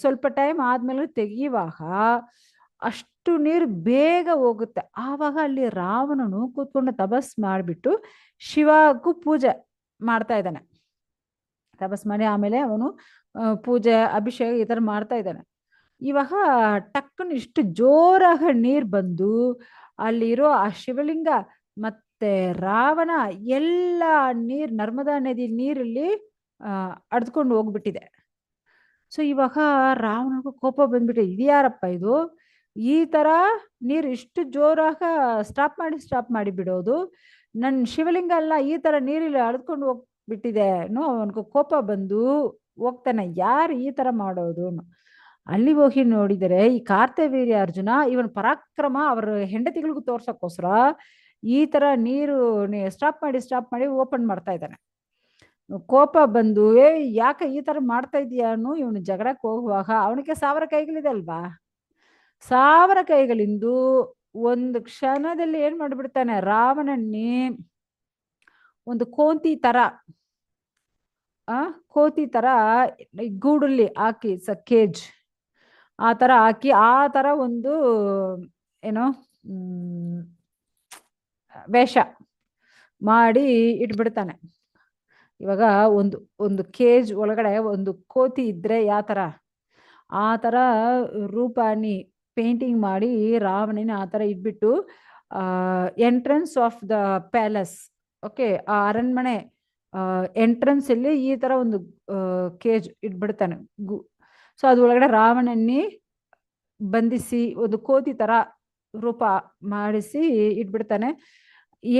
ಸ್ವಲ್ಪ ಟೈಮ್ ಆದ್ಮೇಲೆ ತೆಗಿಯುವಾಗ ಅಷ್ಟು ನೀರು ಬೇಗ ಹೋಗುತ್ತೆ. ಆವಾಗ ಅಲ್ಲಿ ರಾವಣನು ಕೂತ್ಕೊಂಡು ತಪಸ್ ಮಾಡಿಬಿಟ್ಟು ಶಿವಕ್ಕೂ ಪೂಜೆ ಮಾಡ್ತಾ ಇದ್ದಾನೆ. ತಪಸ್ ಮಾಡಿ ಆಮೇಲೆ ಅವನು ಪೂಜೆ ಅಭಿಷೇಕ ಈ ತರ ಮಾಡ್ತಾ ಇದ್ದಾನೆ. ಇವಾಗ ಟಕ್ಕನ್ ಇಷ್ಟು ಜೋರಾಗ ನೀರ್ ಬಂದು ಅಲ್ಲಿರೋ ಆ ಶಿವಲಿಂಗ ಮತ್ತೆ ರಾವಣ ಎಲ್ಲ ನರ್ಮದಾ ನದಿ ನೀರಲ್ಲಿ ಅಡ್ದ್ಕೊಂಡು ಹೋಗ್ಬಿಟ್ಟಿದೆ. ಸೊ ಇವಾಗ ರಾವಣಗೂ ಕೋಪ ಬಂದ್ಬಿಟ್ಟೆ, ಇದ್ಯಾರಪ್ಪ ಇದು, ಈ ತರ ನೀರು ಇಷ್ಟು ಜೋರಾಗ ಸ್ಟಾಪ್ ಮಾಡಿ ಬಿಡೋದು, ನನ್ನ ಶಿವಲಿಂಗ ಅಲ್ಲ ಈ ತರ ನೀರಲ್ಲಿ ಅಡ್ದ್ಕೊಂಡು ಹೋಗ್ಬಿಟ್ಟಿದೆ. ಅವನಿಗೂ ಕೋಪ ಬಂದು ಹೋಗ್ತಾನೆ, ಯಾರು ಈ ತರ ಮಾಡೋದು? ಅಲ್ಲಿ ಹೋಗಿ ನೋಡಿದರೆ ಈ ಕಾರ್ತವೀರ್ಯಾರ್ಜುನ ಇವನ್ ಪರಾಕ್ರಮ ಅವರ ಹೆಂಡತಿಗಳಿಗೂ ತೋರ್ಸಕ್ಕೋಸ್ಕರ ಈ ತರ ನೀರು ಸ್ಟಾಪ್ ಮಾಡಿ ಓಪನ್ ಮಾಡ್ತಾ ಇದ್ದಾನೆ. ಕೋಪ ಬಂದು ಯಾಕೆ ಈ ತರ ಮಾಡ್ತಾ ಇದೀಯ ಇವನು ಜಗಳಕ್ಕೆ ಹೋಗುವಾಗ ಅವನಿಗೆ 1000 ಕೈಗಳಿದೆ ಅಲ್ವಾ, 1000 ಕೈಗಳಿಂದು ಒಂದು ಕ್ಷಣದಲ್ಲಿ ಏನ್ ಮಾಡ್ಬಿಡ್ತಾನೆ, ರಾವಣನ್ನೇ ಒಂದು ಕೋತಿ ತರ ಗೂಡಲ್ಲಿ ಹಾಕಿ ಕೇಜ್ ಆ ತರ ಹಾಕಿ ಆ ತರ ಒಂದು ಏನೋ ವೇಷ ಮಾಡಿ ಇಟ್ಬಿಡ್ತಾನೆ. ಇವಾಗ ಒಂದು ಕೇಜ್ ಒಳಗಡೆ ಒಂದು ಕೋತಿ ಇದ್ರೆ ಯಾವ ತರ, ಆ ತರ ರೂಪಾನಿ ಪೇಂಟಿಂಗ್ ಮಾಡಿ ರಾವಣನ ಆ ತರ ಇಟ್ಬಿಟ್ಟು entrance of the palace, okay, ಆ ಅರಣ್ಮನೆ ಎಂಟ್ರೆನ್ಸ್ ಅಲ್ಲಿ ಈ ತರ ಒಂದು ಕೇಜ್ ಇಟ್ಬಿಡ್ತಾನೆ. ಸೊ ಅದು ಒಳಗಡೆ ರಾವಣನ್ನಿ ಬಂಧಿಸಿ ಒಂದು ಕೋತಿ ತರ ರೂಪ ಮಾಡಿಸಿ ಇಟ್ಬಿಡ್ತಾನೆ.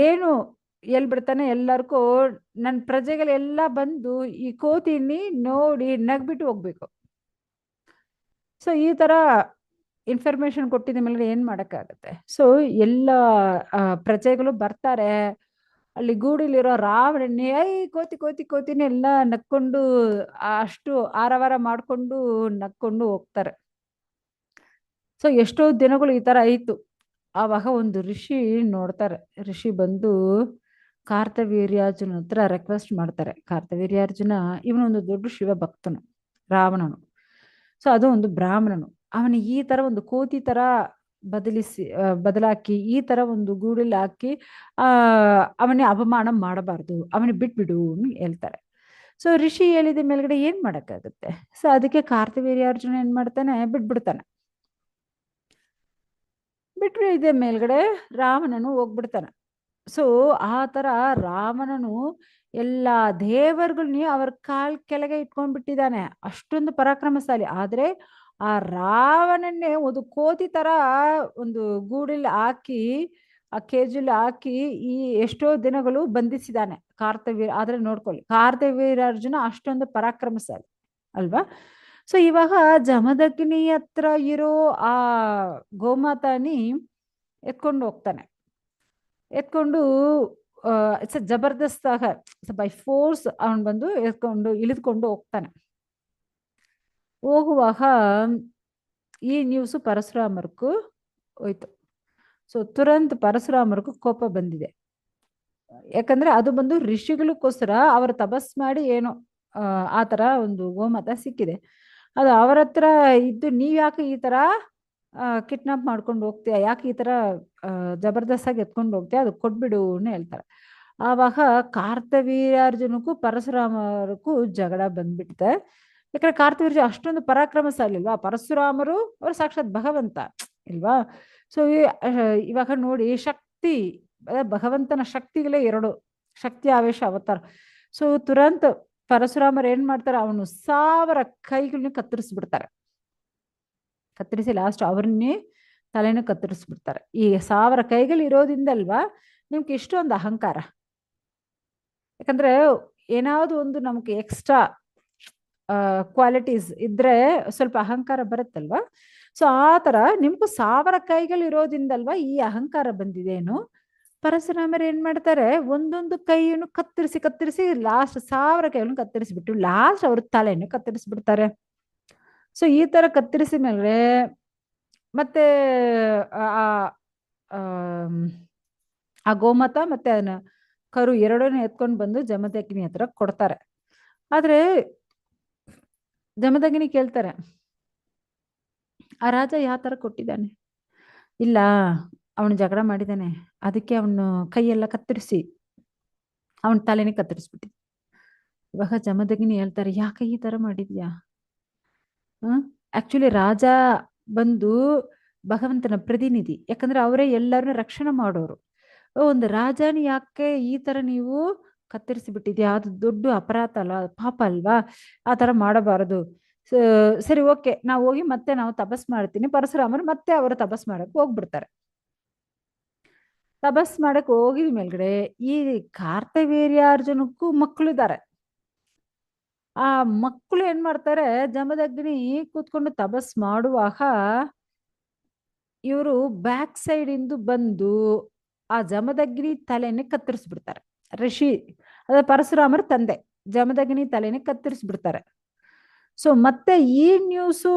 ಏನು ಬಿಡ್ತಾನೆ, ಎಲ್ಲರಿಗೂ ನನ್ನ ಪ್ರಜೆಗಳೆಲ್ಲ ಬಂದು ಈ ಕೋತಿನಿ ನೋಡಿ ನಗ್ಬಿಟ್ಟು ಹೋಗ್ಬೇಕು. ಸೊ ಈ ತರ ಇನ್ಫಾರ್ಮೇಶನ್ ಕೊಟ್ಟಿದ ಮೇಲೆ ಏನ್ ಮಾಡಕ್ಕಾಗತ್ತೆ. ಸೊ ಎಲ್ಲ ಪ್ರಜೆಗಳು ಬರ್ತಾರೆ. ಅಲ್ಲಿ ಗೂಡಿಲಿರೋ ರಾವಣನ್ನೇ ಕೋತಿ ಕೋತಿ ಕೋತಿನೇ ಎಲ್ಲ ನಕ್ಕೊಂಡು ಅಷ್ಟು ಆರವಾರ ಮಾಡ್ಕೊಂಡು ನಕ್ಕೊಂಡು ಹೋಗ್ತಾರೆ. ಸೊ ಎಷ್ಟೋ ದಿನಗಳು ಈ ತರ ಆಯ್ತು. ಆವಾಗ ಒಂದು ಋಷಿ ನೋಡ್ತಾರೆ. ಋಷಿ ಬಂದು ಕಾರ್ತವೀರ್ಯಾರ್ಜುನ ಹತ್ರ ರಿಕ್ವೆಸ್ಟ್ ಮಾಡ್ತಾರೆ. ಕಾರ್ತವೀರ್ಯಾರ್ಜುನ ಇವನೊಂದು ದೊಡ್ಡ ಶಿವ ಭಕ್ತನು, ರಾವಣನು. ಸೊ ಅದು ಒಂದು ಬ್ರಾಹ್ಮಣನು. ಅವನು ಈ ತರ ಒಂದು ಕೋತಿ ತರ ಬದಲಾಕಿ ಈ ತರ ಒಂದು ಗೂಡಲ್ಲಿ ಹಾಕಿ ಆ ಅವನೇ ಅಪಮಾನ ಮಾಡಬಾರ್ದು, ಅವನಿಗೆ ಬಿಟ್ಬಿಡು ಅಂತ ಹೇಳ್ತಾರೆ. ಸೊ ಋಷಿ ಹೇಳಿದ ಮೇಲ್ಗಡೆ ಏನ್ ಮಾಡಕ್ಕಾಗುತ್ತೆ. ಸೊ ಅದಕ್ಕೆ ಕಾರ್ತವೀರ್ಯಾರ್ಜುನ ಏನ್ ಮಾಡ್ತಾನೆ, ಬಿಟ್ಬಿಡ್ತಾನೆ. ಬಿಟ್ರೆ ಇದೆ ಮೇಲ್ಗಡೆ ರಾವಣನು ಹೋಗ್ಬಿಡ್ತಾನೆ. ಸೊ ಆ ತರ ರಾವಣನು ಎಲ್ಲಾ ದೇವರುಗಳನ್ನ ಅವ್ರ ಕಾಲ್ ಕೆಳಗೆ ಇಟ್ಕೊಂಡ್ಬಿಟ್ಟಿದ್ದಾನೆ. ಅಷ್ಟೊಂದು ಪರಾಕ್ರಮಶಾಲಿ. ಆದ್ರೆ ಆ ರಾವಣನ್ನೇ ಒಂದು ಕೋತಿ ತರ ಒಂದು ಗೂಡಲ್ಲಿ ಹಾಕಿ ಆ ಕೇಜಲ್ಲಿ ಹಾಕಿ ಈ ಎಷ್ಟೋ ದಿನಗಳು ಬಂಧಿಸಿದಾನೆ ಕಾರ್ತವೀರ. ಆದ್ರೆ ನೋಡ್ಕೊಳ್ಳಿ, ಕಾರ್ತವೀರ್ಯಾರ್ಜುನ ಅಷ್ಟೊಂದು ಪರಾಕ್ರಮಶಾಲಿ ಅಲ್ವಾ. ಸೊ ಇವಾಗ ಜಮದಗ್ನಿ ಹತ್ರ ಇರೋ ಆ ಗೋಮಾತಾನಿ ಎತ್ಕೊಂಡು ಹೋಗ್ತಾನೆ. ಎತ್ಕೊಂಡು ಇಟ್ಸ್ ಜಬರ್ದಸ್ತ್ ಆಗ ಬೈ ಫೋರ್ಸ್ ಅವನ್ ಬಂದು ಇಳಿದುಕೊಂಡು ಹೋಗ್ತಾನೆ. ಹೋಗುವಾಗ ಈ ನ್ಯೂಸು ಪರಶುರಾಮರ್ಗೂ ಹೋಯ್ತು. ಸೊ ತುರಂತ್ ಪರಶುರಾಮರ್ಗೂ ಕೋಪ ಬಂದಿದೆ. ಯಾಕಂದ್ರೆ ಅದು ಬಂದು ಋಷಿಗಳಿಗೋಸ್ಕರ ಅವರು ತಪಸ್ ಮಾಡಿ ಏನೋ ಆ ತರ ಒಂದು ಗೋಮಾತ ಸಿಕ್ಕಿದೆ. ಅದು ಅವರ ಹತ್ರ ಇದ್ದು ನೀವ್ ಯಾಕೆ ಈ ತರ ಕಿಡ್ನಾಪ್ ಮಾಡ್ಕೊಂಡು ಹೋಗ್ತೀಯ, ಯಾಕೆ ಈ ತರ ಜಬರ್ದಸ್ತ್ ಆಗಿ ಎತ್ಕೊಂಡು ಹೋಗ್ತೀಯ, ಅದು ಕೊಟ್ಬಿಡು ಅಂತ ಹೇಳ್ತಾರೆ. ಆವಾಗ ಕಾರ್ತವೀರ್ಯಾರ್ಜುನಕ್ಕೂ ಪರಶುರಾಮರಿಗೂ ಜಗಳ ಬಂದ್ಬಿಡುತ್ತೆ. ಯಾಕಂದ್ರೆ ಕಾರ್ತವೀರ್ಯ ಅಷ್ಟೊಂದು ಪರಾಕ್ರಮಶಾಲಿ ಅಲ್ವಾ. ಪರಶುರಾಮರು ಅವರು ಸಾಕ್ಷಾತ್ ಭಗವಂತ ಇಲ್ವಾ. ಸೊ ಇವಾಗ ನೋಡಿ, ಶಕ್ತಿ ಭಗವಂತನ ಶಕ್ತಿಗಳೇ ಎರಡು, ಶಕ್ತಿ ಆವೇಶ ಅವತಾರ. ಸೊ ತುರಂತ ಪರಶುರಾಮರು ಏನ್ ಮಾಡ್ತಾರೆ, ಅವನು 1000 ಕೈಗಳನ್ನ ಕತ್ತರಿಸ್ಬಿಡ್ತಾರೆ. ಕತ್ತರಿಸಿ ಲಾಸ್ಟ್ ಅವ್ರನ್ನೇ ತಲೆನ ಕತ್ತರಿಸ್ಬಿಡ್ತಾರೆ. ಈ 1000 ಕೈಗಳು ಇರೋದ್ರಿಂದಲ್ವಾ ನಿಮ್ಗೆ ಇಷ್ಟೊಂದು ಅಹಂಕಾರ. ಯಾಕಂದ್ರೆ ಏನಾದ್ರು ಒಂದು ನಮ್ಗೆ ಎಕ್ಸ್ಟ್ರಾ ಕ್ವಾಲಿಟೀಸ್ ಇದ್ರೆ ಸ್ವಲ್ಪ ಅಹಂಕಾರ ಬರುತ್ತಲ್ವಾ. ಸೊ ಆ ತರ ನಿಮ್ಗೂ 1000 ಕೈಗಳು ಇರೋದ್ರಿಂದಲ್ವಾ ಈ ಅಹಂಕಾರ ಬಂದಿದೇನು. ಪರಶುರಾಮರು ಏನ್ ಮಾಡ್ತಾರೆ, ಒಂದೊಂದು ಕೈಯನ್ನು ಕತ್ತರಿಸಿ ಕತ್ತರಿಸಿ ಲಾಸ್ಟ್ 1000 ಕೈಗಳನ್ನು ಕತ್ತರಿಸಿಬಿಟ್ಟು ಲಾಸ್ಟ್ ಅವ್ರ ತಲೆಯನ್ನು ಕತ್ತರಿಸ್ಬಿಡ್ತಾರೆ. ಸೊ ಈ ತರ ಕತ್ತರಿಸಿ ಮೇಲೆ ಮತ್ತೆ ಆ ಗೋಮಾತ ಮತ್ತೆ ಅದನ್ನ ಕರು ಎರಡನ್ನೂ ಎತ್ಕೊಂಡು ಬಂದು ಜಮದಗ್ನಿ ಹತ್ರ ಕೊಡ್ತಾರೆ. ಆದ್ರೆ ಜಮದಗ್ನಿ ಕೇಳ್ತಾರೆ, ಆ ರಾಜ ಯಾವ ತರ ಕೊಟ್ಟಿದ್ದಾನೆ. ಇಲ್ಲ, ಅವನು ಜಗಳ ಮಾಡಿದ್ದಾನೆ, ಅದಕ್ಕೆ ಅವನು ಕೈಯೆಲ್ಲ ಕತ್ತರಿಸಿ ಅವನ ತಲೆನೇ ಕತ್ತರಿಸ್ಬಿಟ್ಟಿದ್ದ. ಇವಾಗ ಜಮದಗ್ನಿ ಹೇಳ್ತಾರೆ, ಯಾಕೆ ಈ ತರ ಮಾಡಿದ್ಯಾ. ಆಕ್ಚುಲಿ ರಾಜ ಬಂದು ಭಗವಂತನ ಪ್ರತಿನಿಧಿ. ಯಾಕಂದ್ರೆ ಅವರೇ ಎಲ್ಲರನ್ನ ರಕ್ಷಣೆ ಮಾಡೋರು. ಒಂದು ರಾಜನ ಯಾಕೆ ಈ ತರ ನೀವು ಕತ್ತರಿಸಿ ಬಿಟ್ಟಿದ್ಯಾ, ಅದು ದೊಡ್ಡ ಅಪರಾಧ ಅಲ್ಲ, ಪಾಪ ಅಲ್ವಾ, ಆ ತರ ಮಾಡಬಾರದು. ಸರಿ ಓಕೆ, ನಾವು ಹೋಗಿ ಮತ್ತೆ ನಾವು ತಪಸ್ ಮಾಡ್ತೀನಿ. ಪರಶುರಾಮರು ಮತ್ತೆ ಅವರು ತಪಸ್ ಮಾಡಕ್ ಹೋಗ್ಬಿಡ್ತಾರೆ. ತಪಸ್ ಮಾಡಕ್ ಹೋಗಿದ ಮೇಲ್ಗಡೆ ಈ ಕಾರ್ತವೀರ್ಯಾರ್ಜುನಕ್ಕೂ ಮಕ್ಕಳಿದ್ದಾರೆ. ಆ ಮಕ್ಕಳು ಏನ್ ಮಾಡ್ತಾರೆ, ಜಮದಗ್ನಿ ಕೂತ್ಕೊಂಡು ತಪಸ್ ಮಾಡುವಾಗ ಇವರು ಬ್ಯಾಕ್ ಸೈಡ್ ಇಂದು ಬಂದು ಆ ಜಮದಗ್ನಿ ತಲೆನೇ ಕತ್ತರಿಸ್ಬಿಡ್ತಾರೆ. ಋಷಿ ಅದ ಪರಶುರಾಮರ ತಂದೆ ಜಮದಗ್ನಿ ತಲೆನೇ ಕತ್ತರಿಸ್ಬಿಡ್ತಾರೆ. ಸೊ ಮತ್ತೆ ಈ ನ್ಯೂಸು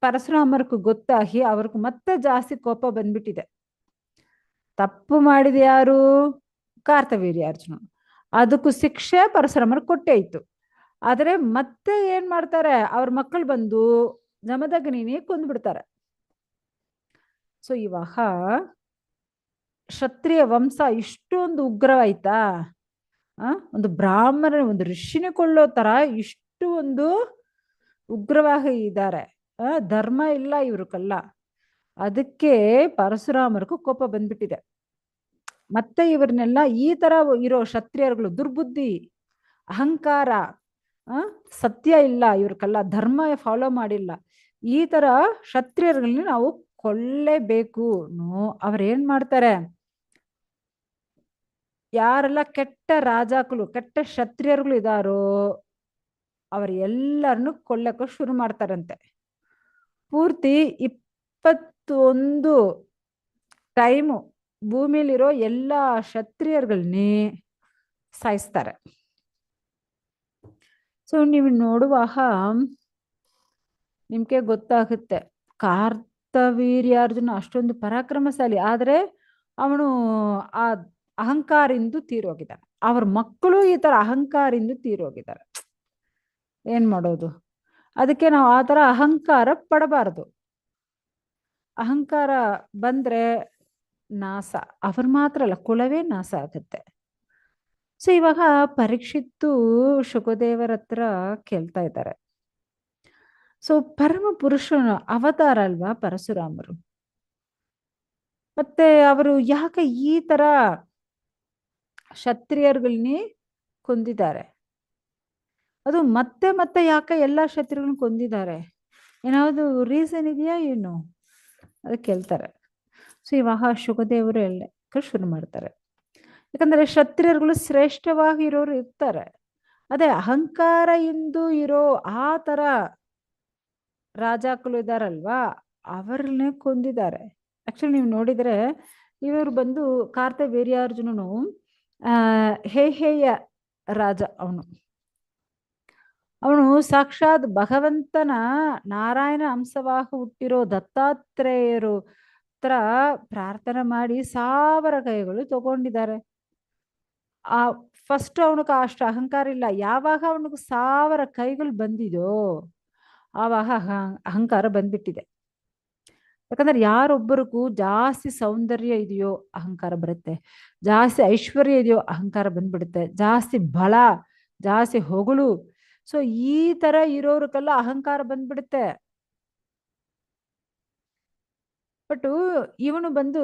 ಪರಶುರಾಮರ್ಗೂ ಗೊತ್ತಾಗಿ ಅವ್ರಿಗೂ ಮತ್ತೆ ಜಾಸ್ತಿ ಕೋಪ ಬಂದ್ಬಿಟ್ಟಿದೆ. ತಪ್ಪು ಮಾಡಿದ ಯಾರು, ಕಾರ್ತವೀರ್ಯಾರ್ಜುನ. ಅದಕ್ಕೂ ಶಿಕ್ಷೆ ಪರಶುರಾಮರು ಕೊಟ್ಟೆ ಇತ್ತು. ಆದ್ರೆ ಮತ್ತೆ ಏನ್ ಮಾಡ್ತಾರೆ, ಅವ್ರ ಮಕ್ಕಳು ಬಂದು ಜಮದಗ್ನಿನೇ ಕೊಂದ್ಬಿಡ್ತಾರೆ. ಸೊ ಇವಾಗ ಕ್ಷತ್ರಿಯ ವಂಶ ಇಷ್ಟೊಂದು ಉಗ್ರವಾಯ್ತಾ. ಒಂದು ಬ್ರಾಹ್ಮಣ ಒಂದು ಋಷಿನೇ ಕೊಳ್ಳೋ ತರ ಇಷ್ಟು ಒಂದು ಉಗ್ರವಾಗಿ ಇದ್ದಾರೆ. ಧರ್ಮ ಇಲ್ಲ ಇವ್ರಕಲ್ಲ. ಅದಕ್ಕೆ ಪರಶುರಾಮರಿಗೂ ಕೋಪ ಬಂದ್ಬಿಟ್ಟಿದೆ. ಮತ್ತೆ ಇವ್ರನ್ನೆಲ್ಲ ಈ ತರ ಇರೋ ಕ್ಷತ್ರಿಯರುಗಳು ದುರ್ಬುದ್ಧಿ, ಅಹಂಕಾರ, ಸತ್ಯ ಇಲ್ಲ ಇವ್ರಕಲ್ಲ, ಧರ್ಮ ಫಾಲೋ ಮಾಡಿಲ್ಲ, ಈ ತರ ಕ್ಷತ್ರಿಯರುಗಳನ್ನ ನಾವು ಕೊಳ್ಳೇಬೇಕು. ಅವ್ರೇನ್ ಮಾಡ್ತಾರೆ, ಯಾರೆಲ್ಲ ಕೆಟ್ಟ ರಾಜಾಕುಲು ಕೆಟ್ಟ ಕ್ಷತ್ರಿಯರುಗಳು ಇದಾರೋ ಅವ್ರ ಎಲ್ಲರನ್ನು ಕೊಲ್ಲಕ್ಕೆ ಶುರು ಮಾಡ್ತಾರಂತೆ. ಪೂರ್ತಿ 21 ಟೈಮು ಭೂಮಿಲಿರೋ ಎಲ್ಲ ಕ್ಷತ್ರಿಯರುಗಳನ್ನೇ ಸಾಯಿಸ್ತಾರೆ. ಸೊ ನೀವು ನೋಡುವಾಗ ನಿಮ್ಗೆ ಗೊತ್ತಾಗುತ್ತೆ ಕಾರ್ತವೀರ್ಯಾರ್ಜುನ ಅಷ್ಟೊಂದು ಪರಾಕ್ರಮಶಾಲಿ, ಆದರೆ ಅವನು ಆ ಅಹಂಕಾರಿಂದ ತೀರೋಗಿದ್ದಾನೆ. ಅವ್ರ ಮಕ್ಕಳು ಈ ತರ ಅಹಂಕಾರಿಂದ ತೀರೋಗಿದ್ದಾರೆ. ಏನ್ ಮಾಡೋದು? ಅದಕ್ಕೆ ನಾವು ಆ ತರ ಅಹಂಕಾರ ಪಡಬಾರದು. ಅಹಂಕಾರ ಬಂದ್ರೆ ನಾಶ, ಅವ್ರ ಮಾತ್ರ ಅಲ್ಲ ಕುಲವೇ ನಾಶ ಆಗುತ್ತೆ. ಸೊ ಇವಾಗ ಪರೀಕ್ಷಿತ್ತು ಶುಕದೇವರ ಹತ್ರ ಕೇಳ್ತಾ ಇದ್ದಾರೆ. ಸೊ ಪರಮ ಪುರುಷನ ಅವತಾರ ಅಲ್ವಾ ಪರಶುರಾಮರು, ಮತ್ತೆ ಅವರು ಯಾಕೆ ಈ ತರ ಕ್ಷತ್ರಿಯರುಗಳನ್ನೇ ಕೊಂದಿದ್ದಾರೆ? ಅದು ಮತ್ತೆ ಮತ್ತೆ ಯಾಕೆ ಎಲ್ಲ ಕ್ಷತ್ರಿಯಗಳನ್ನ ಕೊಂದಿದ್ದಾರೆ? ಏನಾದ್ರು ರೀಸನ್ ಇದೆಯಾ ಏನು? ಅದಕ್ಕೆ ಕೇಳ್ತಾರೆ. ಸೊ ಇವಾಗ ಶುಕದೇವರು ಎಲ್ಲ ಶುರು ಮಾಡ್ತಾರೆ. ಯಾಕಂದ್ರೆ ಕ್ಷತ್ರಿಯರುಗಳು ಶ್ರೇಷ್ಠವಾಗಿರೋರು ಇರ್ತಾರೆ, ಅದೇ ಅಹಂಕಾರ ಎಂದು ಇರೋ ಆ ತರ ರಾಜಾಕುಲು ಇದಾರಲ್ವಾ, ಅವರನ್ನೇ ಕೊಂದಿದ್ದಾರೆ. ಆಕ್ಚುಲಿ ನೀವು ನೋಡಿದ್ರೆ ಇವರು ಬಂದು ಕಾರ್ತವೀರ್ಯಾರ್ಜುನನು ಹೇಯ ರಾಜ. ಅವನು ಸಾಕ್ಷಾತ್ ಭಗವಂತನ ನಾರಾಯಣ ಅಂಶವಾಗಿ ಹುಟ್ಟಿರೋ ದತ್ತಾತ್ರೇಯರು ಹತ್ರ ಪ್ರಾರ್ಥನೆ ಮಾಡಿ 1000 ಕೈಗಳು ತಗೊಂಡಿದ್ದಾರೆ. ಆ ಫಸ್ಟ್ ಅವನಿಗೆ ಅಷ್ಟು ಅಹಂಕಾರ ಇಲ್ಲ. ಯಾವಾಗ ಅವನಿಗೆ 1000 ಕೈಗಳು ಬಂದಿದೋ ಆವಾಗ ಅಹಂಕಾರ ಬಂದ್ಬಿಟ್ಟಿದೆ. ಯಾಕಂದ್ರೆ ಯಾರೊಬ್ಬರಿಗೂ ಜಾಸ್ತಿ ಸೌಂದರ್ಯ ಇದೆಯೋ ಅಹಂಕಾರ ಬರುತ್ತೆ, ಜಾಸ್ತಿ ಐಶ್ವರ್ಯ ಇದೆಯೋ ಅಹಂಕಾರ ಬಂದ್ಬಿಡುತ್ತೆ, ಜಾಸ್ತಿ ಬಲ, ಜಾಸ್ತಿ ಹೊಗಳು. ಸೊ ಈ ತರ ಇರೋರ್ಗೆಲ್ಲ ಅಹಂಕಾರ ಬಂದ್ಬಿಡುತ್ತೆ. ಬಟ್ ಇವನು ಬಂದು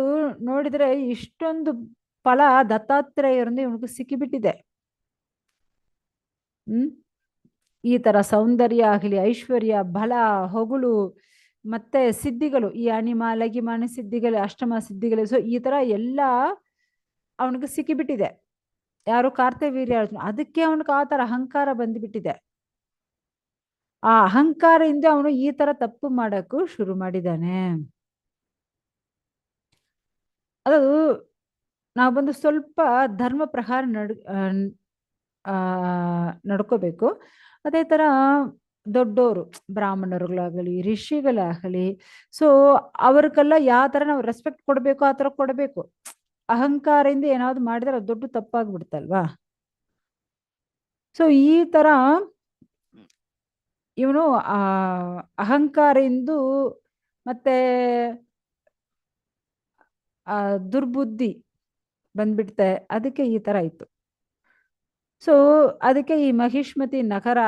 ನೋಡಿದ್ರೆ ಇಷ್ಟೊಂದು ಫಲ ದತ್ತಾತ್ರೇಯರಿಂದ ಇವನಿಗೆ ಸಿಕ್ಕಿಬಿಟ್ಟಿದೆ. ಈ ತರ ಸೌಂದರ್ಯ ಆಗಲಿ, ಐಶ್ವರ್ಯ, ಬಲ, ಹೊಗಳು, ಮತ್ತೆ ಸಿದ್ಧಿಗಳು, ಈ ಅಣಿಮಾಲ ಗಿಮಾನ ಸಿದ್ಧಿಗಳು, ಅಷ್ಟಮ ಸಿದ್ಧಿಗಳು, ಸೊ ಈ ತರ ಎಲ್ಲ ಅವನಿಗೆ ಸಿಕ್ಕಿಬಿಟ್ಟಿದೆ. ಯಾರು? ಕಾರ್ತವೀರ್ಯಾರ್ಜುನ. ಅದಕ್ಕೆ ಅವನಿಗೆ ಆ ತರ ಅಹಂಕಾರ ಬಂದ್ಬಿಟ್ಟಿದೆ. ಆ ಅಹಂಕಾರದಿಂದ ಅವನು ಈ ತರ ತಪ್ಪು ಮಾಡಕ್ಕೂ ಶುರು ಮಾಡಿದ್ದಾನೆ. ಅದು ನಾವು ಬಂದು ಸ್ವಲ್ಪ ಧರ್ಮ ಪ್ರಕಾರ ನಡ್ಕೋಬೇಕು. ಅದೇ ತರ ದೊಡ್ಡವರು, ಬ್ರಾಹ್ಮಣರುಗಳಾಗಲಿ, ಋಷಿಗಳಾಗಲಿ, ಸೊ ಅವ್ರಿಗೆಲ್ಲ ಯಾವ ತರ ನಾವು ರೆಸ್ಪೆಕ್ಟ್ ಕೊಡ್ಬೇಕು ಆ ತರ ಕೊಡ್ಬೇಕು. ಅಹಂಕಾರದಿಂದ ಏನಾದ್ರು ಮಾಡಿದ್ರೆ ಅದು ದೊಡ್ಡ ತಪ್ಪಾಗ್ಬಿಡ್ತಲ್ವಾ. ಸೊ ಈ ತರ ಇವನು ಅಹಂಕಾರದಿಂದ ಮತ್ತೆ ದುರ್ಬುದ್ಧಿ ಬಂದ್ಬಿಡ್ತೆ, ಅದಕ್ಕೆ ಈ ತರ ಆಯ್ತು. ಸೊ ಅದಕ್ಕೆ ಈ ಮಹಿಷ್ಮತಿ ನಗರ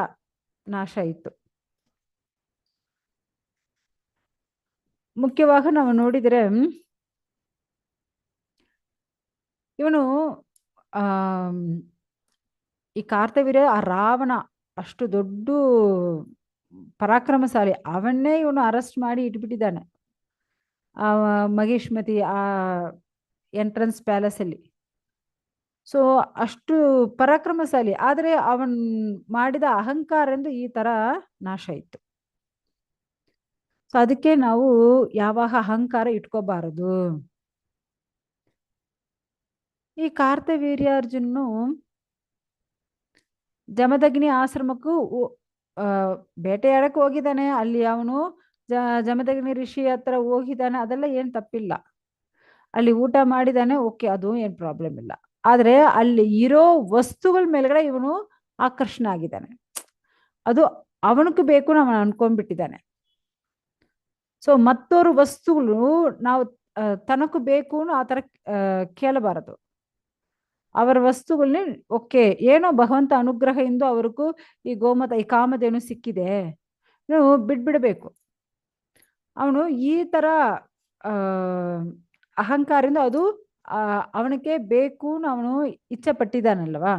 ನಾಶ ಆಯಿತು. ಮುಖ್ಯವಾಗಿ ನಾವು ನೋಡಿದರೆ ಇವನು ಈ ಕಾರ್ತವೀರ್ಯ ಆ ರಾವಣ ಅಷ್ಟು ದೊಡ್ಡ ಪರಾಕ್ರಮಶಾಲಿ, ಅವನ್ನೇ ಇವನು ಅರೆಸ್ಟ್ ಮಾಡಿ ಇಟ್ಬಿಟ್ಟಿದ್ದಾನೆ ಆ ಮಹಿಷ್ಮತಿ ಆ ಎಂಟ್ರನ್ಸ್ ಪ್ಯಾಲೇಸ್ ಅಲ್ಲಿ. ಸೊ ಅಷ್ಟು ಪರಾಕ್ರಮಶಾಲಿ, ಆದರೆ ಅವನ್ ಮಾಡಿದ ಅಹಂಕಾರದಿಂದ ಈ ತರ ನಾಶ ಆಯ್ತು. ಸೊ ಅದಕ್ಕೆ ನಾವು ಯಾವಾಗ ಅಹಂಕಾರ ಇಟ್ಕೋಬಾರದು. ಈ ಕಾರ್ತವೀರ್ಯಾರ್ಜುನು ಜಮದಗ್ನಿ ಆಶ್ರಮಕ್ಕೂ ಬೇಟೆಯಾಡಕ್ಕೆ ಹೋಗಿದ್ದಾನೆ. ಅಲ್ಲಿ ಅವನು ಜಮದಗ್ನಿ ಋಷಿ ಹತ್ರ ಹೋಗಿದ್ದಾನೆ, ಅದೆಲ್ಲ ಏನ್ ತಪ್ಪಿಲ್ಲ. ಅಲ್ಲಿ ಊಟ ಮಾಡಿದಾನೆ, ಓಕೆ, ಅದು ಏನ್ ಪ್ರಾಬ್ಲಮ್ ಇಲ್ಲ. ಆದ್ರೆ ಅಲ್ಲಿ ಇರೋ ವಸ್ತುಗಳ ಮೇಲ್ಗಡೆ ಇವನು ಆಕರ್ಷಣ ಆಗಿದ್ದಾನೆ, ಅದು ಅವನಿಗೆ ಬೇಕು ನಾವು ಅನ್ಕೊಂಡ್ಬಿಟ್ಟಿದ್ದಾನೆ. ಸೊ ಮತ್ತೊರು ವಸ್ತುಗಳು ನಾವು ತನಕು ಬೇಕು ಆ ತರ ಕೇಳಬಾರದು. ಅವರ ವಸ್ತುಗಳನ್ನೇ ಓಕೆ, ಏನೋ ಭಗವಂತ ಅನುಗ್ರಹದಿಂದ ಅವ್ರಿಗೂ ಈ ಗೋಮತ ಈ ಕಾಮಧೇನು ಸಿಕ್ಕಿದೆ, ನೀವು ಬಿಡ್ಬಿಡ್ಬೇಕು. ಅವನು ಈ ತರ ಅಹಂಕಾರದಿಂದ ಅದು ಅವನಿಗೆ ಬೇಕು ಅವನು ಇಚ್ಛೆ ಪಟ್ಟಿದ್ದಾನಲ್ವಾ.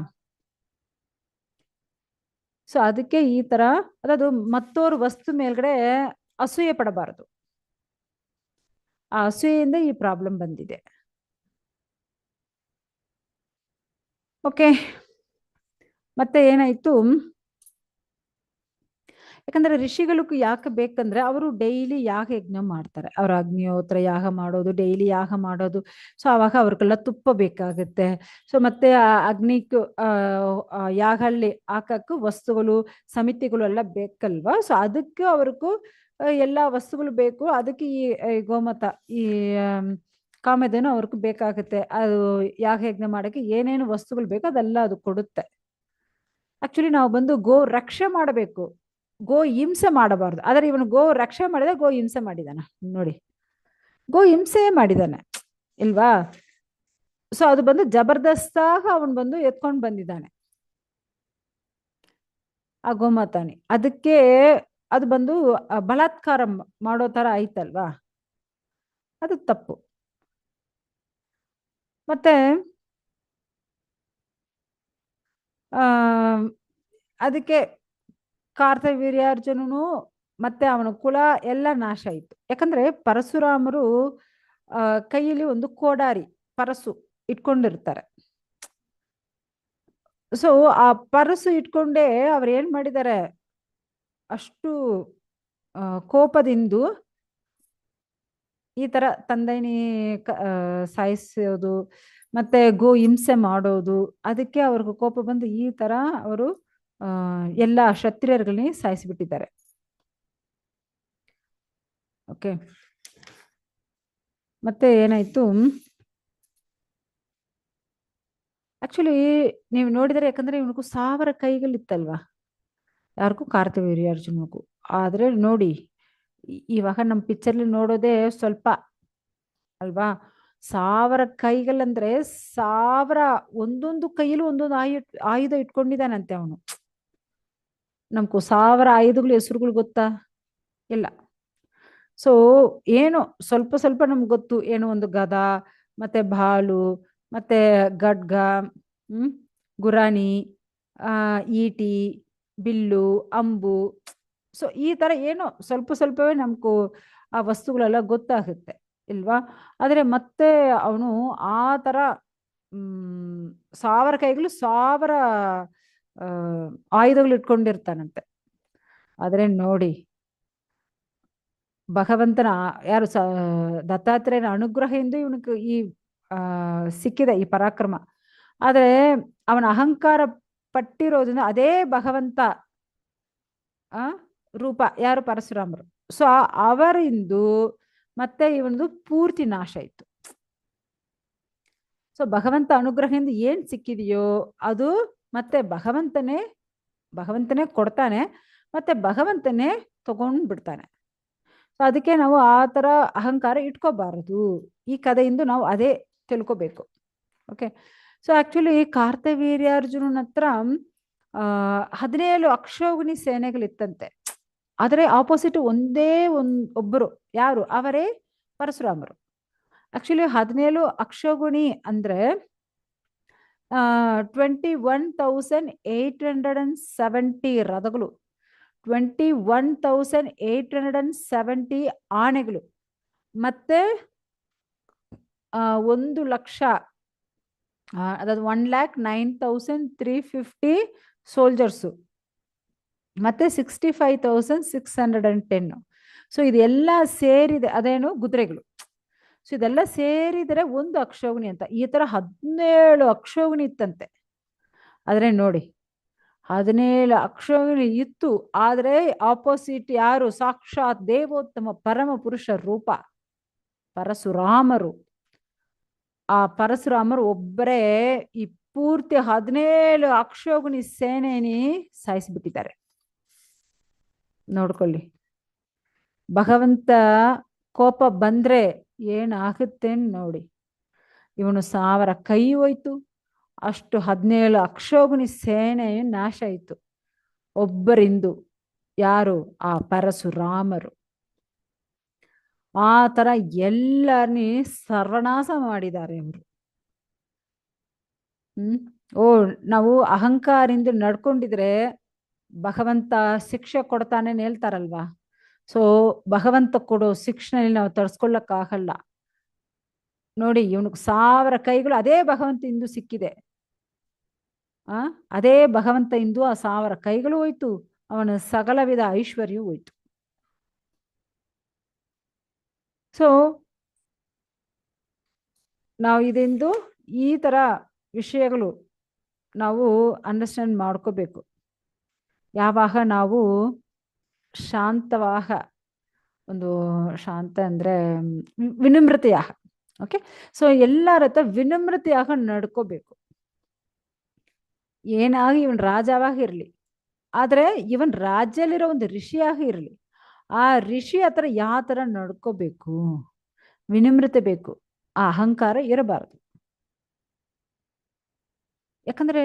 ಸೊ ಅದಕ್ಕೆ ಈ ತರ ಅದದು ಮತ್ತೋರು ವಸ್ತು ಮೇಲ್ಗಡೆ ಅಸೂಯೆ ಪಡಬಾರದು. ಆ ಅಸೂಯೆಯಿಂದ ಈ ಪ್ರಾಬ್ಲಮ್ ಬಂದಿದೆ. ಓಕೆ, ಮತ್ತೆ ಏನಾಯ್ತು, ಯಾಕಂದ್ರೆ ಋಷಿಗಳಿಗೂ ಯಾಕೆ ಬೇಕಂದ್ರೆ ಅವರು ಡೈಲಿ ಯಾಗ ಯಜ್ಞ ಮಾಡ್ತಾರೆ, ಅವ್ರ ಅಗ್ನಿಹೋತ್ರ ಯಾಗ ಮಾಡೋದು, ಡೈಲಿ ಯಾಗ ಮಾಡೋದು. ಸೊ ಅವಾಗ ಅವ್ರಿಗೆಲ್ಲ ತುಪ್ಪ ಬೇಕಾಗುತ್ತೆ. ಸೊ ಮತ್ತೆ ಆ ಅಗ್ನಿಗೂ ಯಾಗಲ್ಲಿ ಹಾಕಕ್ಕೂ ವಸ್ತುಗಳು ಸಮಿತಿಗಳು ಎಲ್ಲ ಬೇಕಲ್ವಾ. ಸೊ ಅದಕ್ಕೆ ಅವ್ರಿಗೂ ಎಲ್ಲ ವಸ್ತುಗಳು ಬೇಕು. ಅದಕ್ಕೆ ಈ ಗೋಮತ, ಈ ಕಾಮಧೇನು ಅವ್ರಿಗೂ ಬೇಕಾಗುತ್ತೆ. ಅದು ಯಾಗ ಯಜ್ಞ ಮಾಡಕ್ಕೆ ಏನೇನು ವಸ್ತುಗಳು ಬೇಕೋ ಅದೆಲ್ಲ ಅದು ಕೊಡುತ್ತೆ. ಆಕ್ಚುಲಿ ನಾವು ಬಂದು ಗೋ ರಕ್ಷೆ ಮಾಡಬೇಕು, ಗೋ ಹಿಂಸೆ ಮಾಡಬಾರ್ದು. ಆದ್ರೆ ಇವನು ಗೋ ರಕ್ಷೆ ಮಾಡಿದ, ಗೋ ಹಿಂಸೆ ಮಾಡಿದಾನ ನೋಡಿ, ಗೋ ಹಿಂಸೆ ಮಾಡಿದಾನೆ ಇಲ್ವಾ. ಸೊ ಅದು ಬಂದು ಜಬರ್ದಸ್ತಾಗ ಅವನು ಬಂದು ಎತ್ಕೊಂಡು ಬಂದಿದ್ದಾನೆ ಆ ಗೋಮಾತಾನಿ. ಅದಕ್ಕೆ ಅದು ಬಂದು ಬಲಾತ್ಕಾರ ಮಾಡೋ ತರ ಆಯ್ತಲ್ವಾ, ಅದು ತಪ್ಪು. ಮತ್ತೆ ಆ ಅದಕ್ಕೆ ಕಾರ್ತವೀರ್ಯಾರ್ಜುನನು ಮತ್ತೆ ಅವನ ಕುಲ ಎಲ್ಲ ನಾಶ ಆಯ್ತು. ಯಾಕಂದ್ರೆ ಪರಶುರಾಮರು ಕೈಯಲ್ಲಿ ಒಂದು ಕೋಡಾರಿ ಪರಸು ಇಟ್ಕೊಂಡಿರ್ತಾರೆ. ಸೊ ಆ ಪರಸು ಇಟ್ಕೊಂಡೇ ಅವ್ರು ಏನ್ ಮಾಡಿದ್ದಾರೆ, ಅಷ್ಟು ಕೋಪದಿಂದ ಈ ತರ ತಂದೆನಿ ಸಾಯಿಸೋದು ಮತ್ತೆ ಗೋ ಹಿಂಸೆ ಮಾಡೋದು. ಅದಕ್ಕೆ ಅವ್ರಿಗೆ ಕೋಪ ಬಂದು ಈ ತರ ಅವರು ಎಲ್ಲ ಕ್ಷತ್ರಿಯರುಗಳನ್ನ ಸಾಯಿಸಿಬಿಟ್ಟಿದ್ದಾರೆ. ಓಕೆ, ಮತ್ತೆ ಏನಾಯ್ತು ಆಕ್ಚುಲಿ ನೀವು ನೋಡಿದರೆ, ಯಾಕಂದ್ರೆ ಇವನಿಗೂ 1000 ಕೈಗಳಿತ್ತಲ್ವಾ, ಯಾರಿಗೂ ಕಾರ್ತವೀರ್ಯಾರ್ಜುನಗೂ. ಆದ್ರೆ ನೋಡಿ ಇವಾಗ ನಮ್ಮ ಪಿಕ್ಚರ್ಲಿ ನೋಡೋದೇ ಸ್ವಲ್ಪ ಅಲ್ವಾ. 1000 ಕೈಗಳಂದ್ರೆ 1000, ಒಂದೊಂದು ಕೈಯಲ್ಲೂ ಒಂದೊಂದು ಆಯುಧ ಇಟ್ಕೊಂಡಿದ್ದಾನಂತೆ ಅವನು. ನಮ್ಗೂ 1000 ಆಯುಧಗಳು ಹೆಸರುಗಳು ಗೊತ್ತಾ? ಇಲ್ಲ. ಸೊ ಏನು ಸ್ವಲ್ಪ ಸ್ವಲ್ಪ ನಮ್ಗೆ ಗೊತ್ತು, ಏನು ಒಂದು ಗದ, ಮತ್ತೆ ಬಾಳು, ಮತ್ತೆ ಗಡ್ಗ, ಗುರಾಣಿ, ಈಟಿ, ಬಿಲ್ಲು, ಅಂಬು. ಸೊ ಈ ತರ ಏನೋ ಸ್ವಲ್ಪ ಸ್ವಲ್ಪವೇ ನಮ್ಗೂ ಆ ವಸ್ತುಗಳೆಲ್ಲ ಗೊತ್ತಾಗುತ್ತೆ ಇಲ್ವಾ. ಆದ್ರೆ ಮತ್ತೆ ಅವನು ಆ ತರ 1000 ಕೈಗಳು 1000 ಆಯುಧಗಳು ಇಟ್ಕೊಂಡಿರ್ತಾನಂತೆ. ಆದ್ರೆ ನೋಡಿ ಭಗವಂತನ ಯಾರು ದತ್ತಾತ್ರೇಯನ ಅನುಗ್ರಹದಿಂದ ಇವನಿಗೆ ಈ ಸಿಕ್ಕಿದೆ ಈ ಪರಾಕ್ರಮ. ಆದ್ರೆ ಅವನ ಅಹಂಕಾರ ಪಟ್ಟಿರೋದ್ರಿಂದ ಅದೇ ಭಗವಂತ ರೂಪ ಯಾರು ಪರಶುರಾಮರು. ಸೊ ಅವರಿಂದು ಮತ್ತೆ ಇವನದು ಪೂರ್ತಿ ನಾಶ ಆಯ್ತು. ಸೊ ಭಗವಂತ ಅನುಗ್ರಹದಿಂದ ಏನ್ ಸಿಕ್ಕಿದೆಯೋ ಅದು ಮತ್ತೆ ಭಗವಂತನೇ ಕೊಡ್ತಾನೆ, ಮತ್ತೆ ಭಗವಂತನೇ ತಗೊಂಡ್ ಬಿಡ್ತಾನೆ. ಸೊ ಅದಕ್ಕೆ ನಾವು ಆ ತರ ಅಹಂಕಾರ ಇಟ್ಕೋಬಾರದು. ಈ ಕಥೆಯಿಂದ ನಾವು ಅದೇ ತಿಳ್ಕೋಬೇಕು. ಓಕೆ, ಸೊ ಆಕ್ಚುಲಿ ಕಾರ್ತವೀರ್ಯಾರ್ಜುನನ ಹತ್ರ 17 ಅಕ್ಷೌಹಿಣಿ ಸೇನೆಗಳಿತ್ತಂತೆ. ಆದರೆ ಆಪೋಸಿಟ್ ಒಂದೇ ಒಬ್ಬರು, ಯಾರು ಅವರೇ ಪರಶುರಾಮರು. ಆಕ್ಚುಲಿ 17 ಅಕ್ಷೌಹಿಣಿ ಅಂದ್ರೆ 21,870 ರಥಗಳು, 21,870 ಆನೆಗಳು, ಮತ್ತೆ 1,00,000 ಅದಾದ 1,09,350 ಸೋಲ್ಜರ್ಸು, ಮತ್ತೆ 65,610. ಸೊ ಇದೆಲ್ಲ ಸೇರಿದೆ, ಅದೇನು ಕುದುರೆಗಳು. ಸೊ ಇದೆಲ್ಲ ಸೇರಿದರೆ ಒಂದು ಅಕ್ಷೌಹಿಣಿ ಅಂತ. ಈ ತರ 17 ಅಕ್ಷೌಹಿಣಿ ಇತ್ತಂತೆ. ಆದ್ರೆ ನೋಡಿ 17 ಅಕ್ಷೌಹಿಣಿ ಇತ್ತು, ಆದ್ರೆ ಆಪೋಸಿಟ್ ಯಾರು, ಸಾಕ್ಷಾತ್ ದೇವೋತ್ತಮ ಪರಮ ಪುರುಷ ರೂಪ ಪರಶುರಾಮರು. ಆ ಪರಶುರಾಮರು ಒಬ್ಬರೇ ಈ ಪೂರ್ತಿ 17 ಅಕ್ಷೌಹಿಣಿ ಸೇನೆನಿ ಸಾಯಿಸಿಬಿಟ್ಟಿದ್ದಾರೆ. ನೋಡ್ಕೊಳ್ಳಿ, ಭಗವಂತ ಕೋಪ ಬಂದ್ರೆ ಏನಾಗುತ್ತೆ ನೋಡಿ. ಇವನು 1000 ಕೈ ಹೋಯ್ತು, ಅಷ್ಟು 17 ಅಕ್ಷೌಹಿಣಿ ಸೇನೆ ನಾಶ ಆಯ್ತು ಒಬ್ಬರಿಂದು, ಯಾರು ಆ ಪರಶುರಾಮರು. ಆ ತರ ಎಲ್ಲರನ್ನೇ ಸರ್ವನಾಶ ಮಾಡಿದ್ದಾರೆ ಅವರು. ಓ ನಾವು ಅಹಂಕಾರದಿಂದ ನಡ್ಕೊಂಡಿದ್ರೆ ಭಗವಂತ ಶಿಕ್ಷೆ ಕೊಡ್ತಾನೆ ಹೇಳ್ತಾರಲ್ವಾ. ಸೊ ಭಗವಂತ ಕೊಡೋ ಶಿಕ್ಷೆಯಲ್ಲಿ ನಾವು ತಡ್ಸ್ಕೊಳ್ಳಕ್ಕಾಗಲ್ಲ. ನೋಡಿ ಇವನಿಗೆ 1000 ಕೈಗಳು ಅದೇ ಭಗವಂತ ಇಂದು ಸಿಕ್ಕಿದೆ. ಅದೇ ಭಗವಂತ ಇಂದು ಆ 1000 ಕೈಗಳು ಹೋಯ್ತು, ಅವನ ಸಕಲ ವಿಧ ಐಶ್ವರ್ಯ ಹೋಯ್ತು. ಸೊ ನಾವು ಇದೆಂದು ಈ ತರ ವಿಷಯಗಳು ನಾವು ಅಂಡರ್ಸ್ಟ್ಯಾಂಡ್ ಮಾಡ್ಕೋಬೇಕು. ಯಾವಾಗ ನಾವು ಶಾಂತವಾಗ ಒಂದು ಶಾಂತ ಅಂದ್ರೆ ವಿನಮ್ರತೆಯಾಗ, ಓಕೆ, ಸೊ ಎಲ್ಲರ ಹತ್ರ ವಿನಮ್ರತೆಯಾಗ ನಡ್ಕೋಬೇಕು. ಏನಾಗಿ ಇವನ್ ರಾಜವಾಗಿರ್ಲಿ, ಆದ್ರೆ ಇವನ್ ರಾಜ್ಯದಲ್ಲಿರೋ ಒಂದು ಋಷಿಯಾಗಿ ಇರಲಿ, ಆ ಋಷಿ ಹತ್ರ ಯಾವ ತರ ನಡ್ಕೋಬೇಕು, ವಿನಮ್ರತೆ ಬೇಕು, ಆ ಅಹಂಕಾರ ಇರಬಾರದು. ಯಾಕಂದ್ರೆ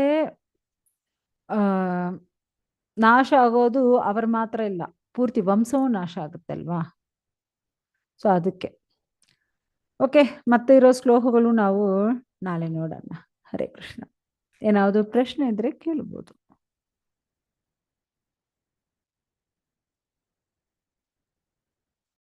ಆ ನಾಶ ಆಗೋದು ಅವ್ರ ಮಾತ್ರ ಇಲ್ಲ, ಪೂರ್ತಿ ವಂಶವೂ ನಾಶ ಆಗುತ್ತೆ ಅಲ್ವಾ. ಸೊ ಅದಕ್ಕೆ ಓಕೆ, ಮತ್ತೆ ಇರೋ ಶ್ಲೋಕಗಳು ನಾವು ನಾಳೆ ನೋಡೋಣ. ಹರೇ ಕೃಷ್ಣ. ಏನಾದ್ರು ಪ್ರಶ್ನೆ ಇದ್ರೆ ಕೇಳ್ಬೋದು.